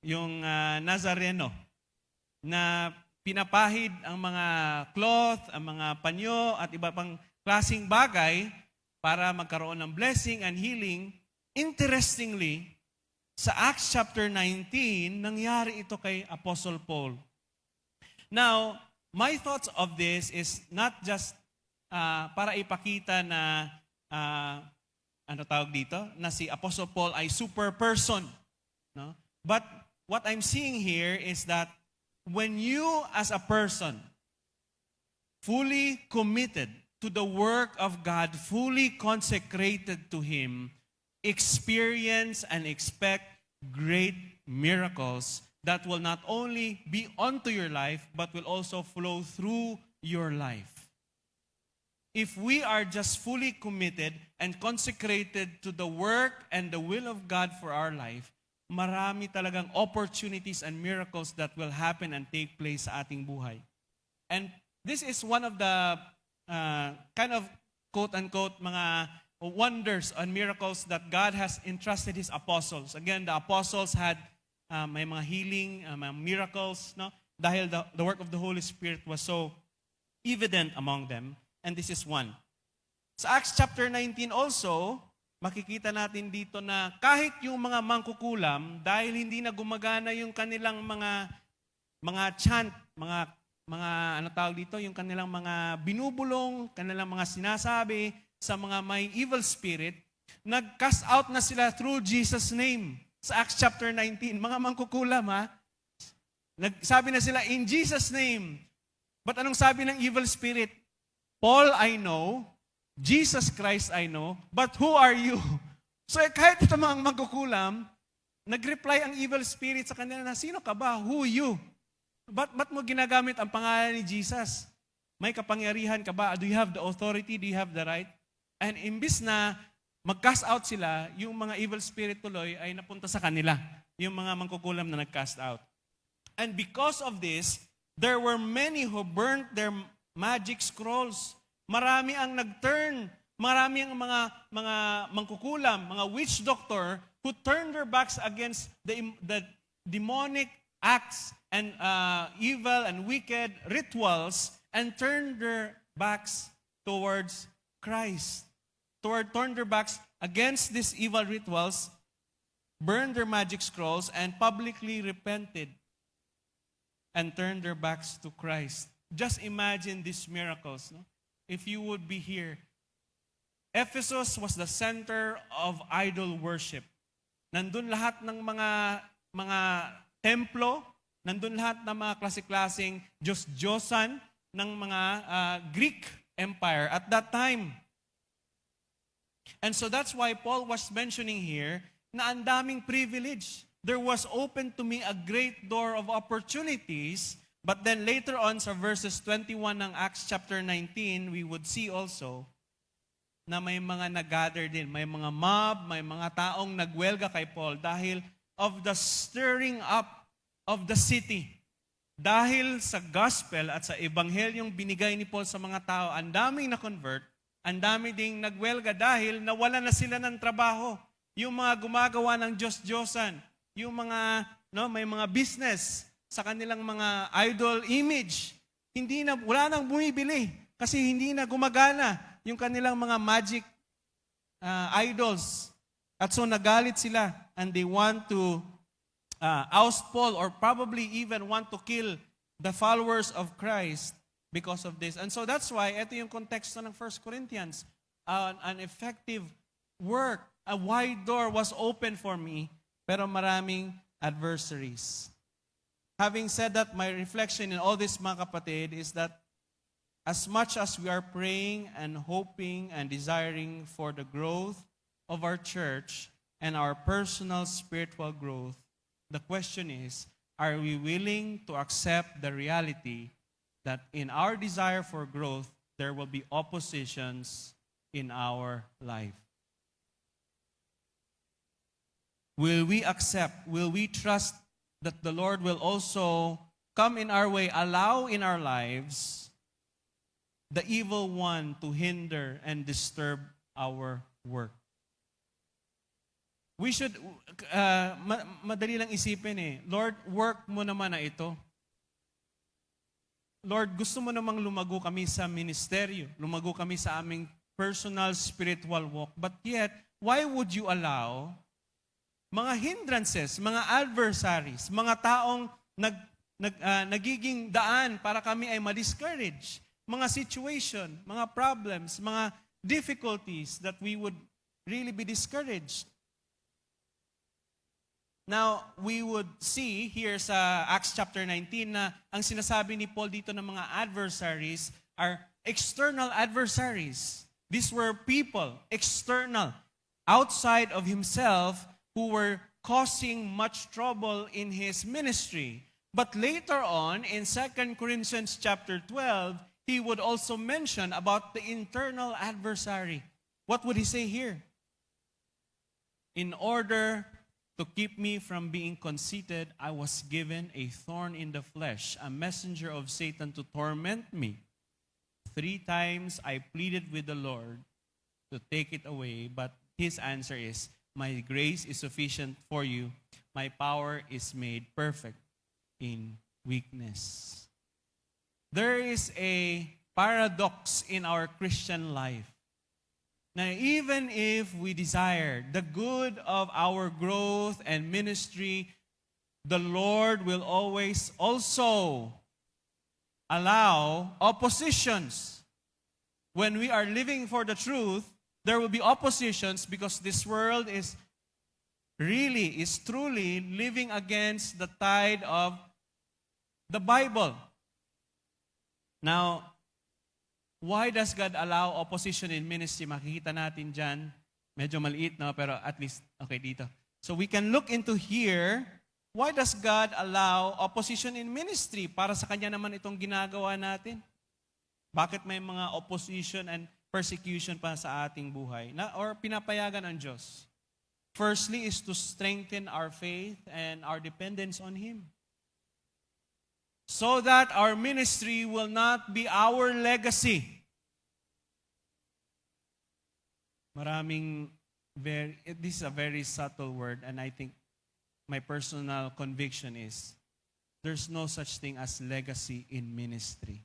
Yung Nazareno na pinapahid ang mga cloth, ang mga panyo at iba pang klaseng bagay para magkaroon ng blessing and healing. Interestingly, sa Acts chapter 19, nangyari ito kay Apostle Paul. Now, my thoughts of this is not just para ipakita na ano tawag dito, na si Apostle Paul ay super person. No? But what I'm seeing here is that when you as a person fully committed to the work of God, fully consecrated to Him, experience and expect great miracles that will not only be onto your life, but will also flow through your life. If we are just fully committed and consecrated to the work and the will of God for our life, marami talagang opportunities and miracles that will happen and take place sa ating buhay. And this is one of the kind of quote-unquote mga wonders and miracles that God has entrusted His apostles. Again, the apostles had may mga healing, mga miracles, no? Dahil the work of the Holy Spirit was so evident among them. And this is one. Sa Acts chapter 19 also, makikita natin dito na kahit yung mga mangkukulam, dahil hindi na gumagana yung kanilang mga chant, mga ano tawag dito, yung kanilang mga binubulong, kanilang mga sinasabi sa mga may evil spirit, nag-cast out na sila through Jesus' name. Sa Acts chapter 19, mga mangkukulam nagsabi na sila, in Jesus' name. But anong sabi ng evil spirit? Paul I know, Jesus Christ I know, but who are you? So kahit ito mga magkukulam, nag-reply ang evil spirit sa kanila na, sino ka ba? Who you? Ba't mo ginagamit ang pangalan ni Jesus? May kapangyarihan ka ba? Do you have the authority? Do you have the right? And imbis na mag-cast out sila, yung mga evil spirit tuloy ay napunta sa kanila. Yung mga mangkukulam na nag-cast out. And because of this, there were many who burnt their magic scrolls. Marami ang nag-turn. Marami ang mga mangkukulam, mga witch doctor who turned their backs against the demonic acts and evil and wicked rituals and turned their backs towards Christ. Turned their backs against these evil rituals, burned their magic scrolls, and publicly repented and turned their backs to Christ. Just imagine these miracles, no? If you would be here. Ephesus was the center of idol worship. Nandun lahat ng mga templo, nandun lahat ng mga klase-klaseng Diyos-Diyosan ng mga Greek Empire at that time. And so that's why Paul was mentioning here na ang daming privilege. There was open to me a great door of opportunities. But then later on sa verses 21 ng Acts chapter 19, we would see also na may mga nag-gather din. May mga mob, may mga taong nagwelga kay Paul dahil of the stirring up of the city. Dahil sa gospel at sa ebanghelyong binigay ni Paul sa mga tao, ang daming na-convert, ang dami ding nagwelga dahil nawala na sila ng trabaho. Yung mga gumagawa ng Diyos-Diyosan, yung mga may mga business sa kanilang mga idol image, wala nang bumibili kasi hindi na gumagana yung kanilang mga magic idols. At so nagalit sila and they want to oust Paul or probably even want to kill the followers of Christ because of this. And so that's why, ito yung konteksto ng 1 Corinthians. an effective work. A wide door was open for me, pero maraming adversaries. Having said that, my reflection in all this, mga kapatid, is that as much as we are praying and hoping and desiring for the growth of our church and our personal spiritual growth, the question is, are we willing to accept the reality that in our desire for growth, there will be oppositions in our life? Will we accept, will we trust that the Lord will also come in our way, allow in our lives the evil one to hinder and disturb our work? We should, madali lang isipin Lord, work mo naman na ito. Lord, gusto mo namang lumago kami sa ministeryo, lumago kami sa aming personal spiritual walk, but yet, why would you allow mga hindrances, mga adversaries, mga taong nagiging daan para kami ay ma-discourage, mga situation, mga problems, mga difficulties that we would really be discouraged. Now, we would see here sa Acts chapter 19 na ang sinasabi ni Paul dito ng mga adversaries are external adversaries. These were people, external, outside of himself, who were causing much trouble in his ministry. But later on, in 2 Corinthians chapter 12, he would also mention about the internal adversary. What would he say here? In order to keep me from being conceited, I was given a thorn in the flesh, a messenger of Satan to torment me. 3 times I pleaded with the Lord to take it away, but his answer is, my grace is sufficient for you. My power is made perfect in weakness. There is a paradox in our Christian life. Now, even if we desire the good of our growth and ministry, the Lord will always also allow oppositions. When we are living for the truth, there will be oppositions because this world is truly living against the tide of the Bible. Now, why does God allow opposition in ministry? Makikita natin dyan. Medyo maliit, no? Pero at least, okay, dito. So we can look into here, why does God allow opposition in ministry? Para sa Kanya naman itong ginagawa natin. Bakit may mga opposition and persecution pa sa ating buhay or pinapayagan ng Diyos? Firstly is to strengthen our faith and our dependence on Him. So that our ministry will not be our legacy. This is a very subtle word, and I think my personal conviction is there's no such thing as legacy in ministry.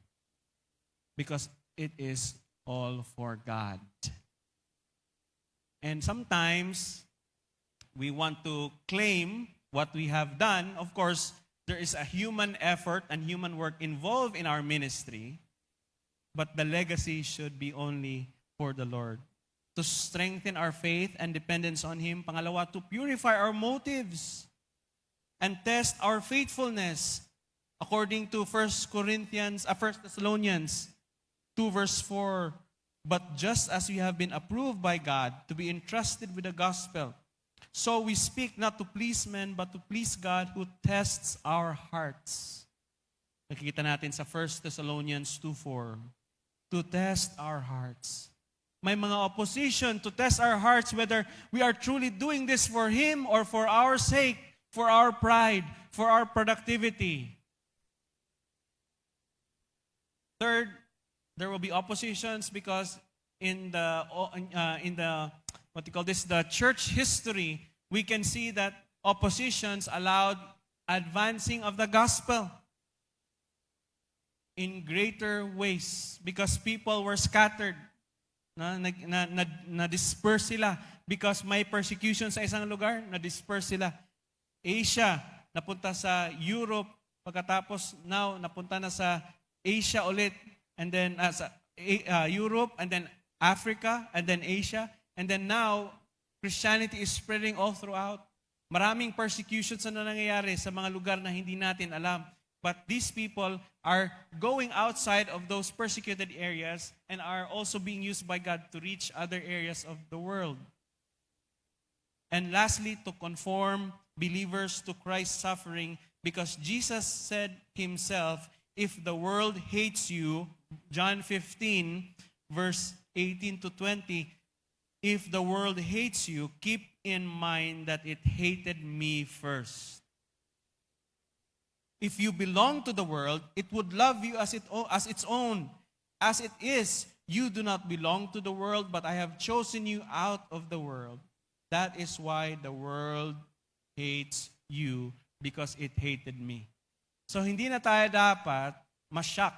Because it is all for God. And sometimes we want to claim what we have done. Of course, there is a human effort and human work involved in our ministry, but the legacy should be only for the Lord. To strengthen our faith and dependence on Him. Pangalawa, to purify our motives and test our faithfulness according to 1 Thessalonians 2 verse 4, but just as we have been approved by God to be entrusted with the gospel, so we speak not to please men, but to please God who tests our hearts. Nakikita natin sa 1 Thessalonians 2:4, to test our hearts. May mga opposition to test our hearts whether we are truly doing this for Him or for our sake, for our pride, for our productivity. Third, there will be oppositions because in the the church history, we can see that oppositions allowed advancing of the gospel in greater ways because people were scattered. Na-disperse sila because may persecution sa isang lugar, na-disperse sila. Asia, napunta sa Europe, pagkatapos now napunta na sa Asia ulit, and then sa Europe, and then Africa, and then Asia, and then now, Christianity is spreading all throughout. Maraming persecutions na nangyayari sa mga lugar na hindi natin alam. But these people are going outside of those persecuted areas and are also being used by God to reach other areas of the world. And lastly, to conform believers to Christ's suffering, because Jesus said himself, if the world hates you, John 15, verse 18 to 20, if the world hates you, keep in mind that it hated me first. If you belong to the world, it would love you as its own. As it is, you do not belong to the world, but I have chosen you out of the world. That is why the world hates you, because it hated me. So hindi na tayo dapat ma-shock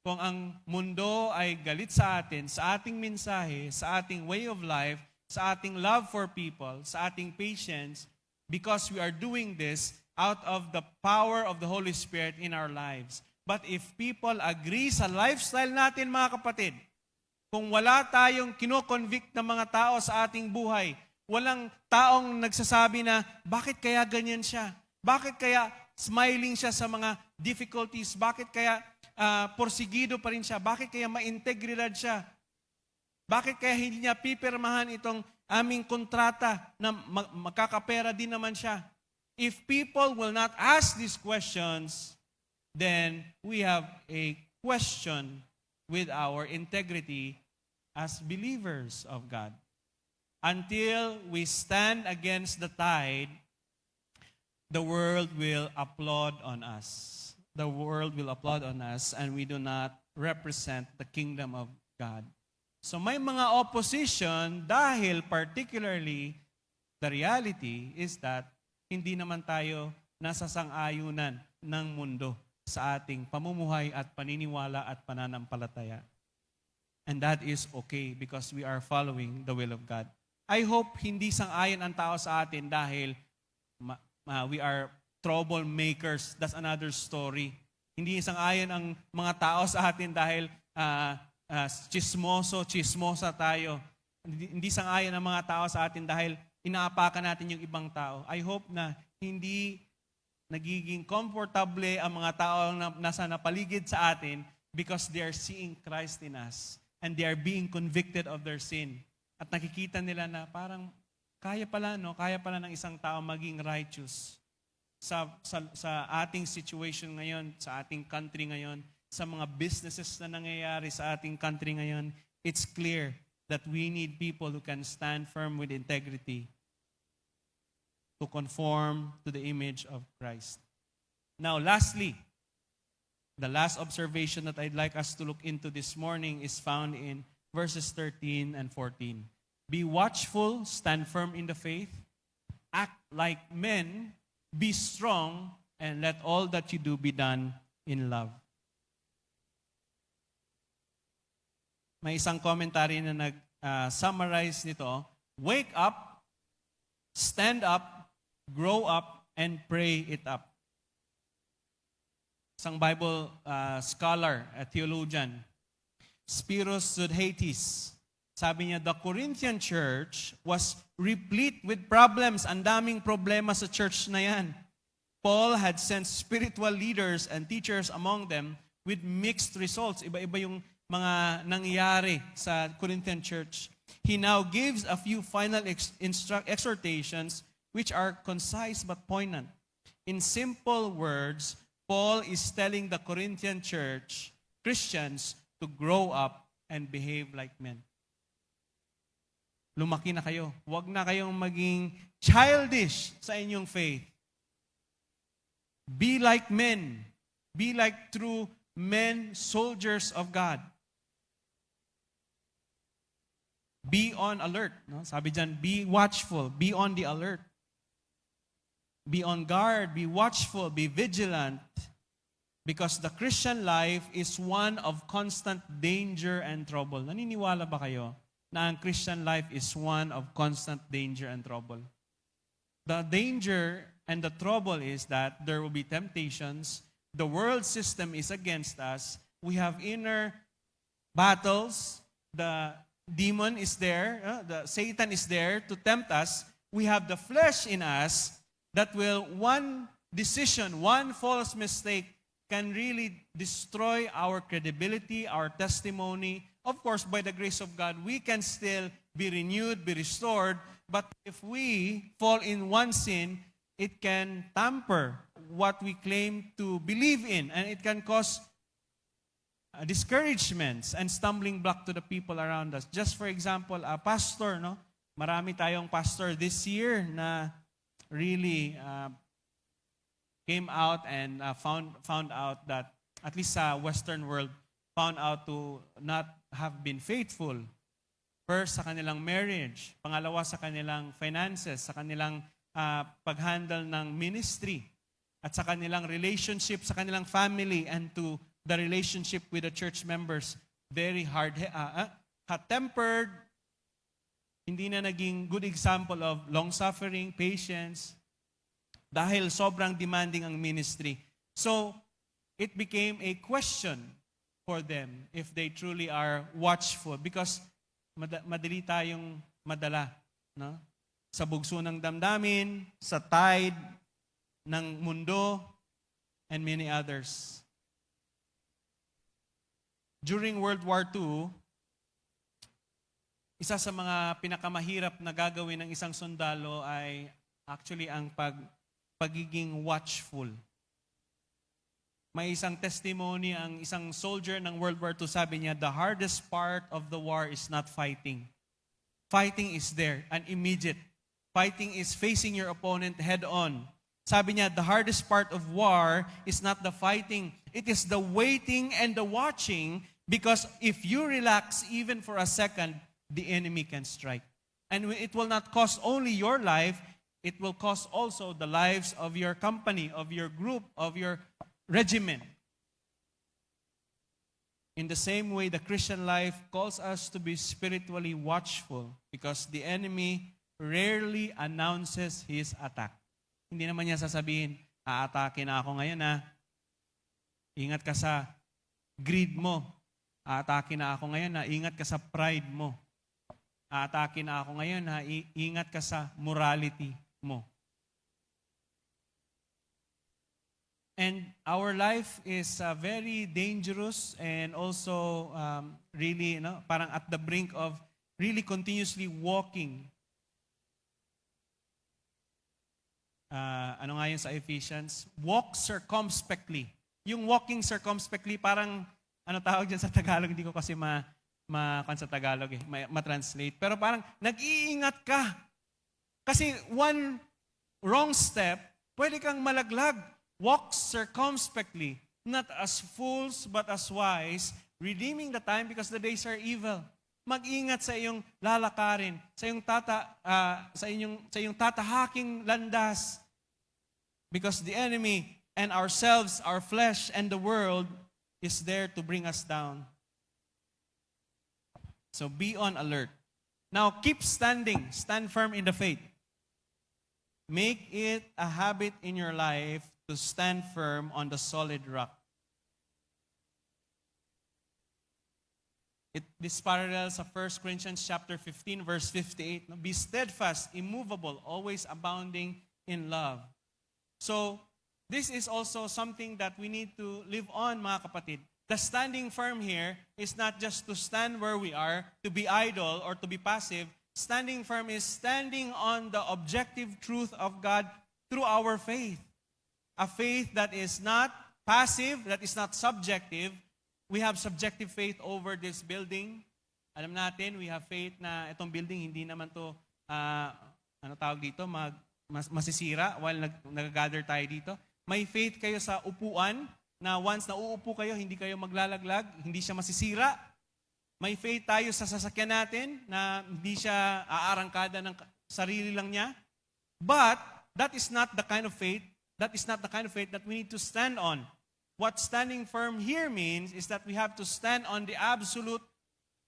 kung ang mundo ay galit sa atin, sa ating mensahe, sa ating way of life, sa ating love for people, sa ating patience, because we are doing this out of the power of the Holy Spirit in our lives. But if people agree sa lifestyle natin, mga kapatid, kung wala tayong kino-convict ng mga tao sa ating buhay, walang taong nagsasabi na, bakit kaya ganyan siya? Bakit kaya smiling siya sa mga difficulties? Bakit kaya porsigido pa rin siya? Bakit kaya ma-integridad siya? Bakit kaya hindi niya pipirmahan itong aming kontrata na magkakapera din naman siya? If people will not ask these questions, then we have a question with our integrity as believers of God. Until we stand against the tide, the world will applaud on us. The world will applaud on us, and we do not represent the kingdom of God. So may mga opposition dahil particularly the reality is that hindi naman tayo nasa sang-ayunan ng mundo sa ating pamumuhay at paniniwala at pananampalataya. And that is okay because we are following the will of God. I hope hindi sang-ayon ang tao sa atin dahil we are troublemakers. That's another story. Hindi sang-ayon ang mga tao sa atin dahil chismosa tayo. Hindi sang-ayon ang mga tao sa atin dahil inaapakan natin yung ibang tao. I hope na hindi nagiging komportable ang mga tao na nasa napaligid sa atin because they are seeing Christ in us and they are being convicted of their sin. At nakikita nila na parang kaya pala ng isang tao maging righteous sa ating situation ngayon, sa ating country ngayon, sa mga businesses na nangyayari sa ating country ngayon. It's clear that we need people who can stand firm with integrity to conform to the image of Christ. Now, lastly, the last observation that I'd like us to look into this morning is found in verses 13 and 14. Be watchful, stand firm in the faith, act like men, be strong, and let all that you do be done in love. May isang commentary na nag-summarize nito. Wake up, stand up, grow up, and pray it up. Isang Bible scholar, a theologian, Spiros Zodhiates, sabi niya, the Corinthian church was replete with problems. Ang daming problema sa church na yan. Paul had sent spiritual leaders and teachers among them with mixed results. Iba-iba yung mga nangyari sa Corinthian church. He now gives a few final exhortations which are concise but poignant. In simple words, Paul is telling the Corinthian church, Christians, to grow up and behave like men. Lumaki na kayo. Huwag na kayong maging childish sa inyong faith. Be like men. Be like true men, soldiers of God. Be on alert. No? Sabi dyan, be watchful. Be on the alert. Be on guard. Be watchful. Be vigilant. Because the Christian life is one of constant danger and trouble. Naniniwala ba kayo na ang Christian life is one of constant danger and trouble? The danger and the trouble is that there will be temptations. The world system is against us. We have inner battles. the demon is there, the Satan is there to tempt us. We have the flesh in us that will, one decision, one false mistake can really destroy our credibility, our testimony. Of course, by the grace of God, we can still be renewed, be restored. But if we fall in one sin, it can tamper what we claim to believe in, and it can cause discouragements and stumbling block to the people around us. Just for example, a pastor, no? Marami tayong pastor this year na really came out and found out that, at least sa Western world, found out to not have been faithful. First, sa kanilang marriage. Pangalawa, sa kanilang finances, sa kanilang pag-handle ng ministry, at sa kanilang relationship, sa kanilang family, and to the relationship with the church members. Very hot-tempered, hindi na naging good example of long-suffering, patience, dahil sobrang demanding ang ministry. So, it became a question for them if they truly are watchful, because madali tayong madala, no? Sa bugso ng damdamin, sa tide ng mundo, and many others. During World War II, isa sa mga pinakamahirap na gagawin ng isang sundalo ay actually ang pagiging watchful. May isang testimony ang isang soldier ng World War II, sabi niya, the hardest part of the war is not fighting. Fighting is there and immediate. Fighting is facing your opponent head on. Sabi niya, the hardest part of war is not the fighting. It is the waiting and the watching, because if you relax even for a second, the enemy can strike. And it will not cost only your life, it will cost also the lives of your company, of your group, of your regiment. In the same way, the Christian life calls us to be spiritually watchful, because the enemy rarely announces his attack. Hindi naman niya sasabihin, aatake na ako ngayon ha. Ingat ka sa greed mo. Aatake na ako ngayon ha. Ingat ka sa pride mo. Aatake na ako ngayon ha. Ingat ka sa morality mo. And our life is very dangerous and also really, parang at the brink of really continuously walking. Ano nga yun sa Ephesians? Walk circumspectly. Yung walking circumspectly, parang, ano tawag dyan sa Tagalog? Hindi ko kasi sa Tagalog ma-translate. Pero parang, nag-iingat ka. Kasi one wrong step, pwede kang malaglag. Walk circumspectly, not as fools, but as wise, redeeming the time because the days are evil. Mag-ingat sa iyong lalakarin, sa iyong tatahaking landas. Because the enemy and ourselves, our flesh, and the world is there to bring us down. So be on alert. Now keep standing. Stand firm in the faith. Make it a habit in your life to stand firm on the solid rock. This parallels of 1 Corinthians chapter 15, verse 58. Be steadfast, immovable, always abounding in love. So, this is also something that we need to live on, mga kapatid. The standing firm here is not just to stand where we are, to be idle or to be passive. Standing firm is standing on the objective truth of God through our faith. A faith that is not passive, that is not subjective. We have subjective faith over this building. Alam natin, we have faith na itong building hindi naman to, masisira while nag-gather tayo dito. May faith kayo sa upuan na once na uupo kayo, hindi kayo maglalaglag, hindi siya masisira. May faith tayo sa sasakyan natin na hindi siya aarangkada ng sarili lang niya. But that is not the kind of faith that we need to stand on. What standing firm here means is that we have to stand on the absolute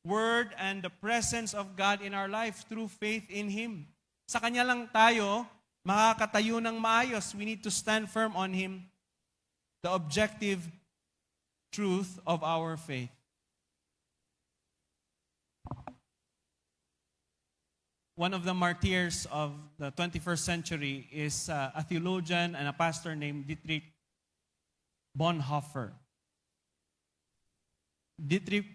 word and the presence of God in our life through faith in Him. Sa Kanya lang tayo makakatayo ng maayos. We need to stand firm on Him, the objective truth of our faith. one of the martyrs of the 21st century is a theologian and a pastor named Dietrich Bonhoeffer. Dietrich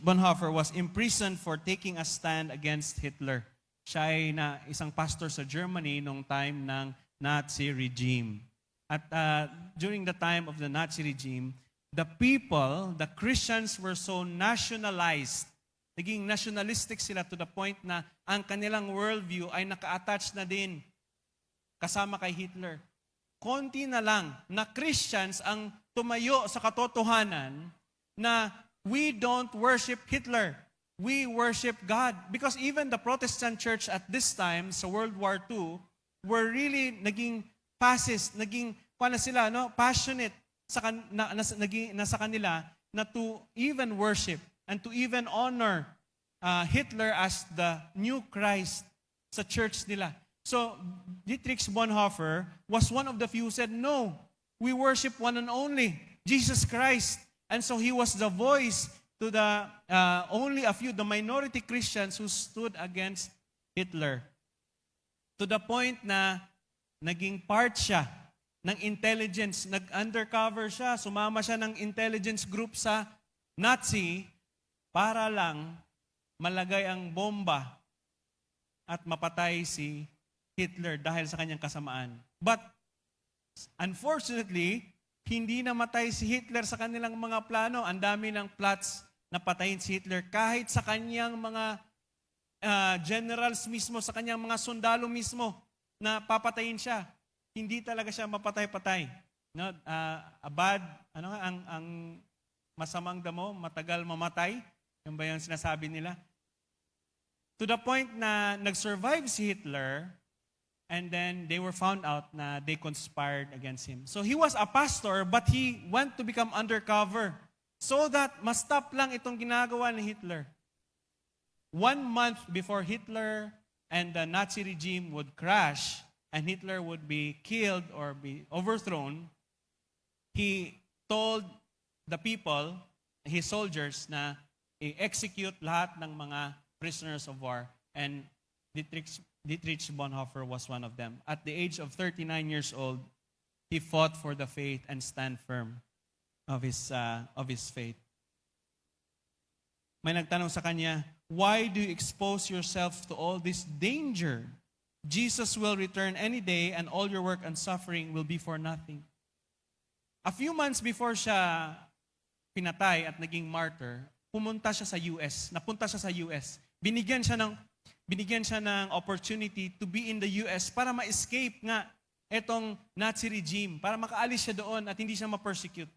Bonhoeffer was imprisoned for taking a stand against Hitler. Siya ay isang pastor sa Germany nung time ng Nazi regime. At during the time of the Nazi regime, the people, the Christians were so nationalized. Naging nationalistic sila to the point na ang kanilang worldview ay naka-attach na din kasama kay Hitler. Konti na lang na Christians ang tumayo sa katotohanan na we don't worship Hitler. We worship God. Because even the Protestant church at this time, sa World War II, were really naging fascist, naging passionate nasa kanila na to even worship and to even honor Hitler as the new Christ sa church nila. So, Dietrich Bonhoeffer was one of the few who said, no, we worship one and only, Jesus Christ. And so he was the voice to the only a few, the minority Christians who stood against Hitler. To the point na naging part siya ng intelligence, nag-undercover siya, sumama siya ng intelligence group sa Nazi para lang malagay ang bomba at mapatay si Hitler dahil sa kanyang kasamaan. But unfortunately, hindi namatay si Hitler sa kanilang mga plano. Ang dami ng plots na patayin si Hitler kahit sa kanyang mga generals mismo, sa kanyang mga sundalo mismo na papatayin siya. Hindi talaga siya mapatay-patay. No? Ang masamang damo, matagal mamatay. Yan ba yung sinasabi nila? To the point na nag-survive si Hitler, and then they were found out na they conspired against him. So he was a pastor, but he went to become undercover so that ma-stop lang itong ginagawa ni Hitler. 1 month before Hitler and the Nazi regime would crash and Hitler would be killed or be overthrown, he told the people, his soldiers, na i-execute lahat ng mga prisoners of war. And Dietrich Bonhoeffer was one of them. At the age of 39 years old, he fought for the faith and stand firm of his faith. May nagtanong sa kanya, why do you expose yourself to all this danger? Jesus will return any day and all your work and suffering will be for nothing. A few months before siya pinatay at naging martyr, pumunta siya sa US. Napunta siya sa US. Binigyan siya ng opportunity to be in the US para ma-escape nga etong Nazi regime, para makaalis siya doon at hindi siya ma-persecute.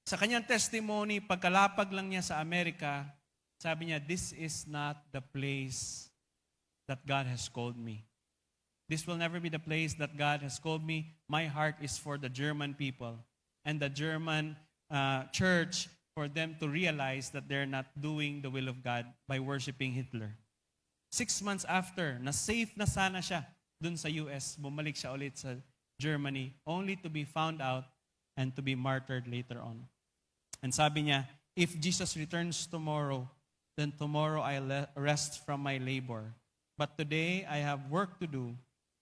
Sa kanyang testimony, pagkalapag lang niya sa Amerika, sabi niya, this is not the place that God has called me. This will never be the place that God has called me. My heart is for the German people and the German church, for them to realize that they're not doing the will of God by worshiping Hitler. 6 months after, na-safe na sana siya dun sa US, bumalik siya ulit sa Germany, only to be found out and to be martyred later on. And sabi niya, if Jesus returns tomorrow, then tomorrow I'll rest from my labor. But today I have work to do.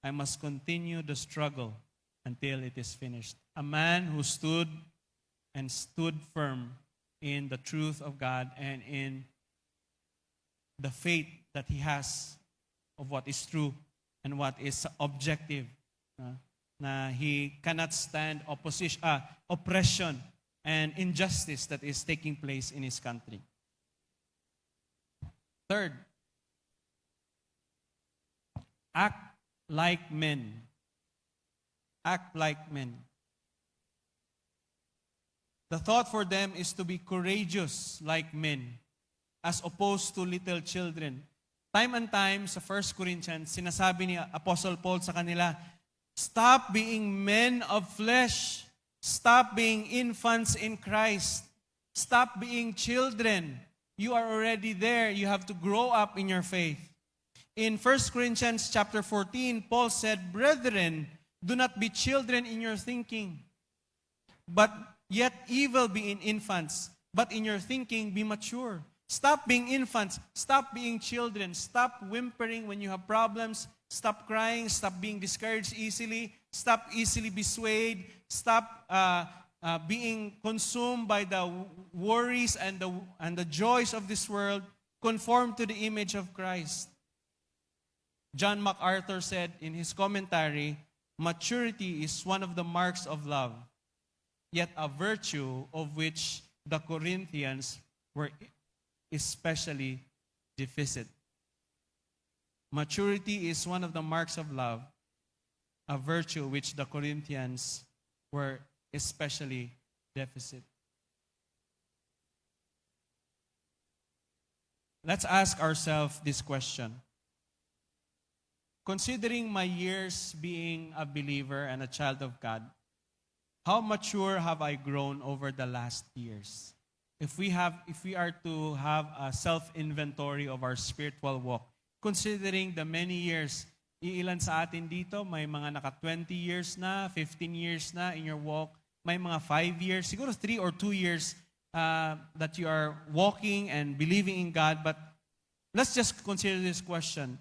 I must continue the struggle until it is finished. A man who stood firm in the truth of God and in the faith that he has of what is true and what is objective. Na he cannot stand oppression and injustice that is taking place in his country. Third, act like men. Act like men. The thought for them is to be courageous like men, as opposed to little children. Time and time sa 1 Corinthians, sinasabi ni Apostle Paul sa kanila, stop being men of flesh. Stop being infants in Christ. Stop being children. You are already there. You have to grow up in your faith. In 1 Corinthians chapter 14, Paul said, brethren, do not be children in your thinking, but yet evil be in infants, but in your thinking be mature. Stop being infants. Stop being children. Stop whimpering when you have problems. Stop crying. Stop being discouraged easily. Stop easily be swayed. Stop being consumed by the worries and the joys of this world. Conform to the image of Christ. John MacArthur said in his commentary, maturity is one of the marks of love, yet a virtue of which the Corinthians were especially deficient. Maturity is one of the marks of love, a virtue which the Corinthians were especially deficient. Let's ask ourselves this question. Considering my years being a believer and a child of God, how mature have I grown over the last years? If we are to have a self-inventory of our spiritual walk, considering the many years, iilan sa atin dito, may mga naka 20 years na, 15 years na in your walk, may mga 5 years, siguro 3 or 2 years that you are walking and believing in God. But let's just consider this question.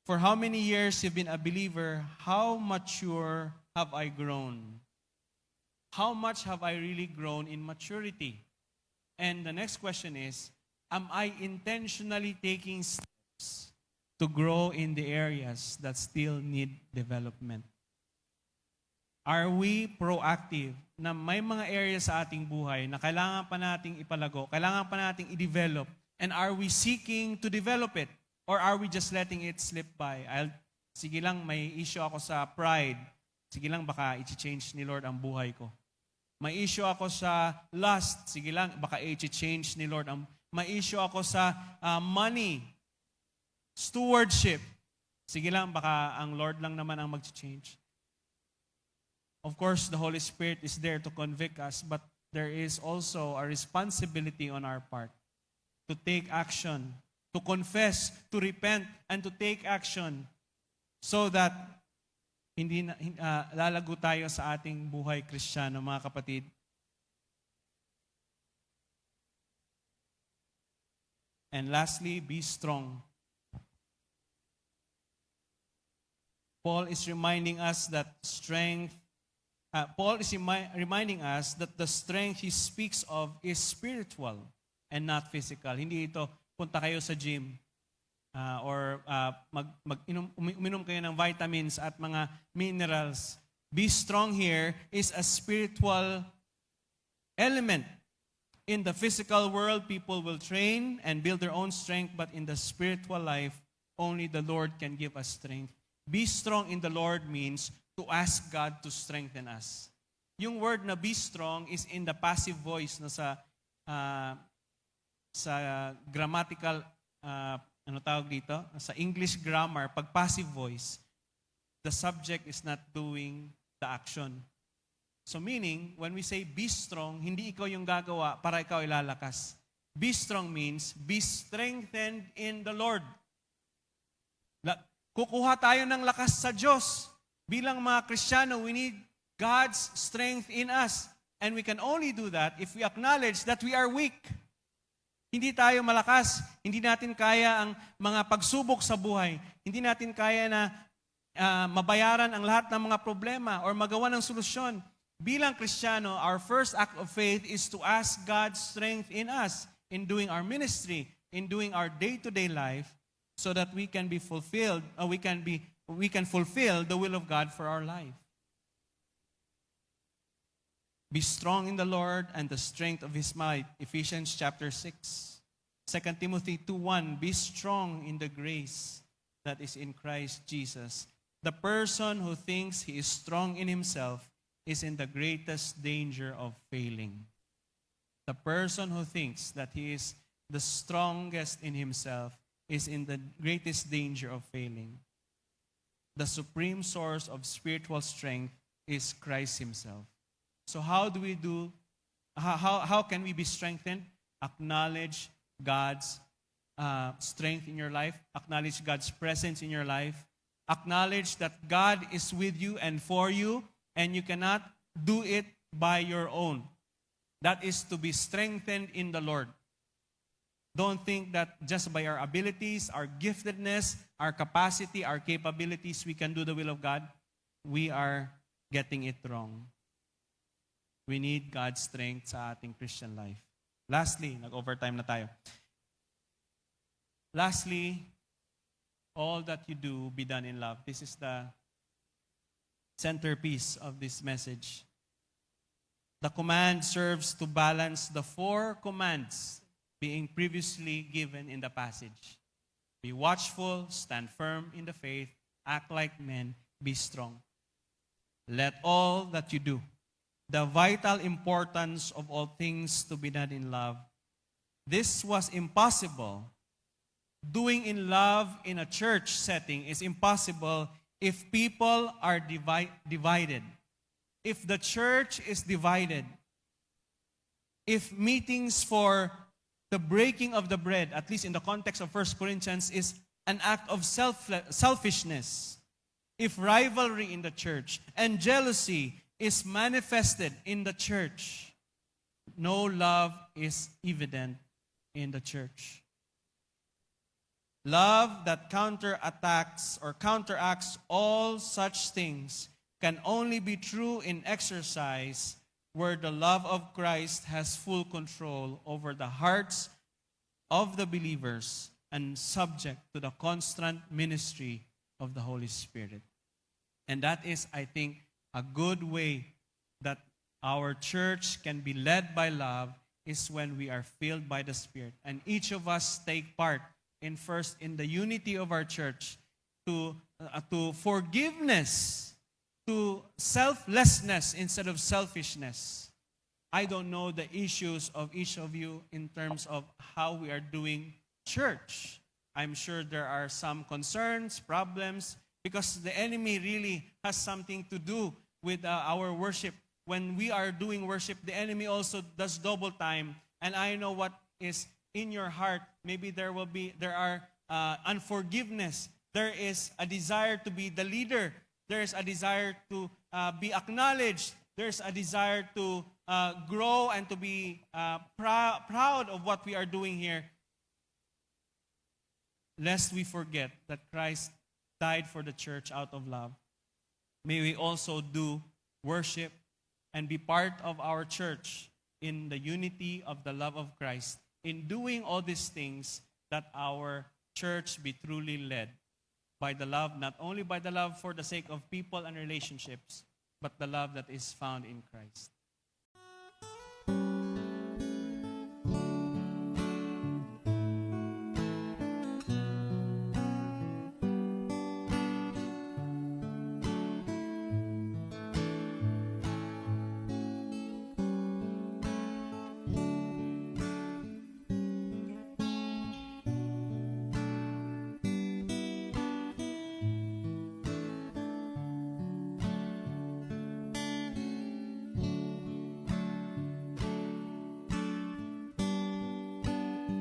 For how many years you've been a believer, how mature have I grown? How much have I really grown in maturity? And the next question is, am I intentionally taking steps to grow in the areas that still need development? Are we proactive na may mga areas sa ating buhay na kailangan pa nating ipalago, kailangan pa nating i-develop, and are we seeking to develop it? Or are we just letting it slip by? Sige lang, may issue ako sa pride. Sige lang, baka i-change ni Lord ang buhay ko. May issue ako sa lust. Sige lang, baka i-change ni Lord. May issue ako sa money, stewardship. Sige lang, baka ang Lord lang naman ang mag-change. Of course, the Holy Spirit is there to convict us, but there is also a responsibility on our part to take action, to confess, to repent, and to take action so that hindi lalago tayo sa ating buhay Kristiyano, mga kapatid. And lastly, be strong. Paul is reminding us that reminding us that the strength he speaks of is spiritual and not physical. Hindi ito, punta kayo sa gym or uminom kayo ng vitamins at mga minerals. Be strong here is a spiritual element. In the physical world, people will train and build their own strength, but in the spiritual life, only the Lord can give us strength. Be strong in the Lord means to ask God to strengthen us. Yung word na be strong is in the passive voice na sa grammatical, sa English grammar, pag passive voice, the subject is not doing the action. So meaning, when we say be strong, hindi ikaw yung gagawa para ikaw ilalakas. Be strong means be strengthened in the Lord. Kukuha tayo ng lakas sa Diyos. Bilang mga Kristiyano, we need God's strength in us. And we can only do that if we acknowledge that we are weak. Hindi tayo malakas. Hindi natin kaya ang mga pagsubok sa buhay. Hindi natin kaya na mabayaran ang lahat ng mga problema or magawa ng solusyon. Bilang Kristiyano, our first act of faith is to ask God's strength in us in doing our ministry, in doing our day-to-day life, so that we can be fulfilled, or we can fulfill the will of God for our life. Be strong in the Lord and the strength of His might. Ephesians chapter 6. 2 Timothy 2:1. Be strong in the grace that is in Christ Jesus. The person who thinks he is strong in himself is in the greatest danger of failing. The person who thinks that he is the strongest in himself is in the greatest danger of failing. The supreme source of spiritual strength is Christ Himself. So how can we be strengthened? Acknowledge God's strength in your life. Acknowledge God's presence in your life. Acknowledge that God is with you and for you, and you cannot do it by your own. That is to be strengthened in the Lord. Don't think that just by our abilities, our giftedness, our capacity, our capabilities, we can do the will of God. We are getting it wrong. We need God's strength sa ating Christian life. Lastly, nag-overtime na tayo. Lastly, all that you do be done in love. This is the centerpiece of this message. The command serves to balance the 4 commands being previously given in the passage. Be watchful, stand firm in the faith, act like men, be strong. Let all that you do, the vital importance of all things to be done in love. This was impossible. Doing in love in a church setting is impossible if people are divided. If the church is divided, if meetings for the breaking of the bread, at least in the context of 1 Corinthians, is an act of selfishness, if rivalry in the church and jealousy is manifested in the church, no love is evident in the church. Love that counteracts all such things can only be true in exercise where the love of Christ has full control over the hearts of the believers and subject to the constant ministry of the Holy Spirit. And that is, I think, a good way that our church can be led by love is when we are filled by the Spirit. And each of us take part in the unity of our church, to forgiveness, to selflessness instead of selfishness. I don't know the issues of each of you in terms of how we are doing church. I'm sure there are some concerns, problems, because the enemy really has something to do with our worship. When we are doing worship, the enemy also does double time. And I know what is in your heart. Maybe there are unforgiveness. There is a desire to be the leader. There is a desire to be acknowledged. There's a desire to grow and to be proud of what we are doing here. Lest we forget that Christ died for the church out of love. May we also do worship and be part of our church in the unity of the love of Christ. In doing all these things, that our church be truly led by the love, not only by the love for the sake of people and relationships, but the love that is found in Christ.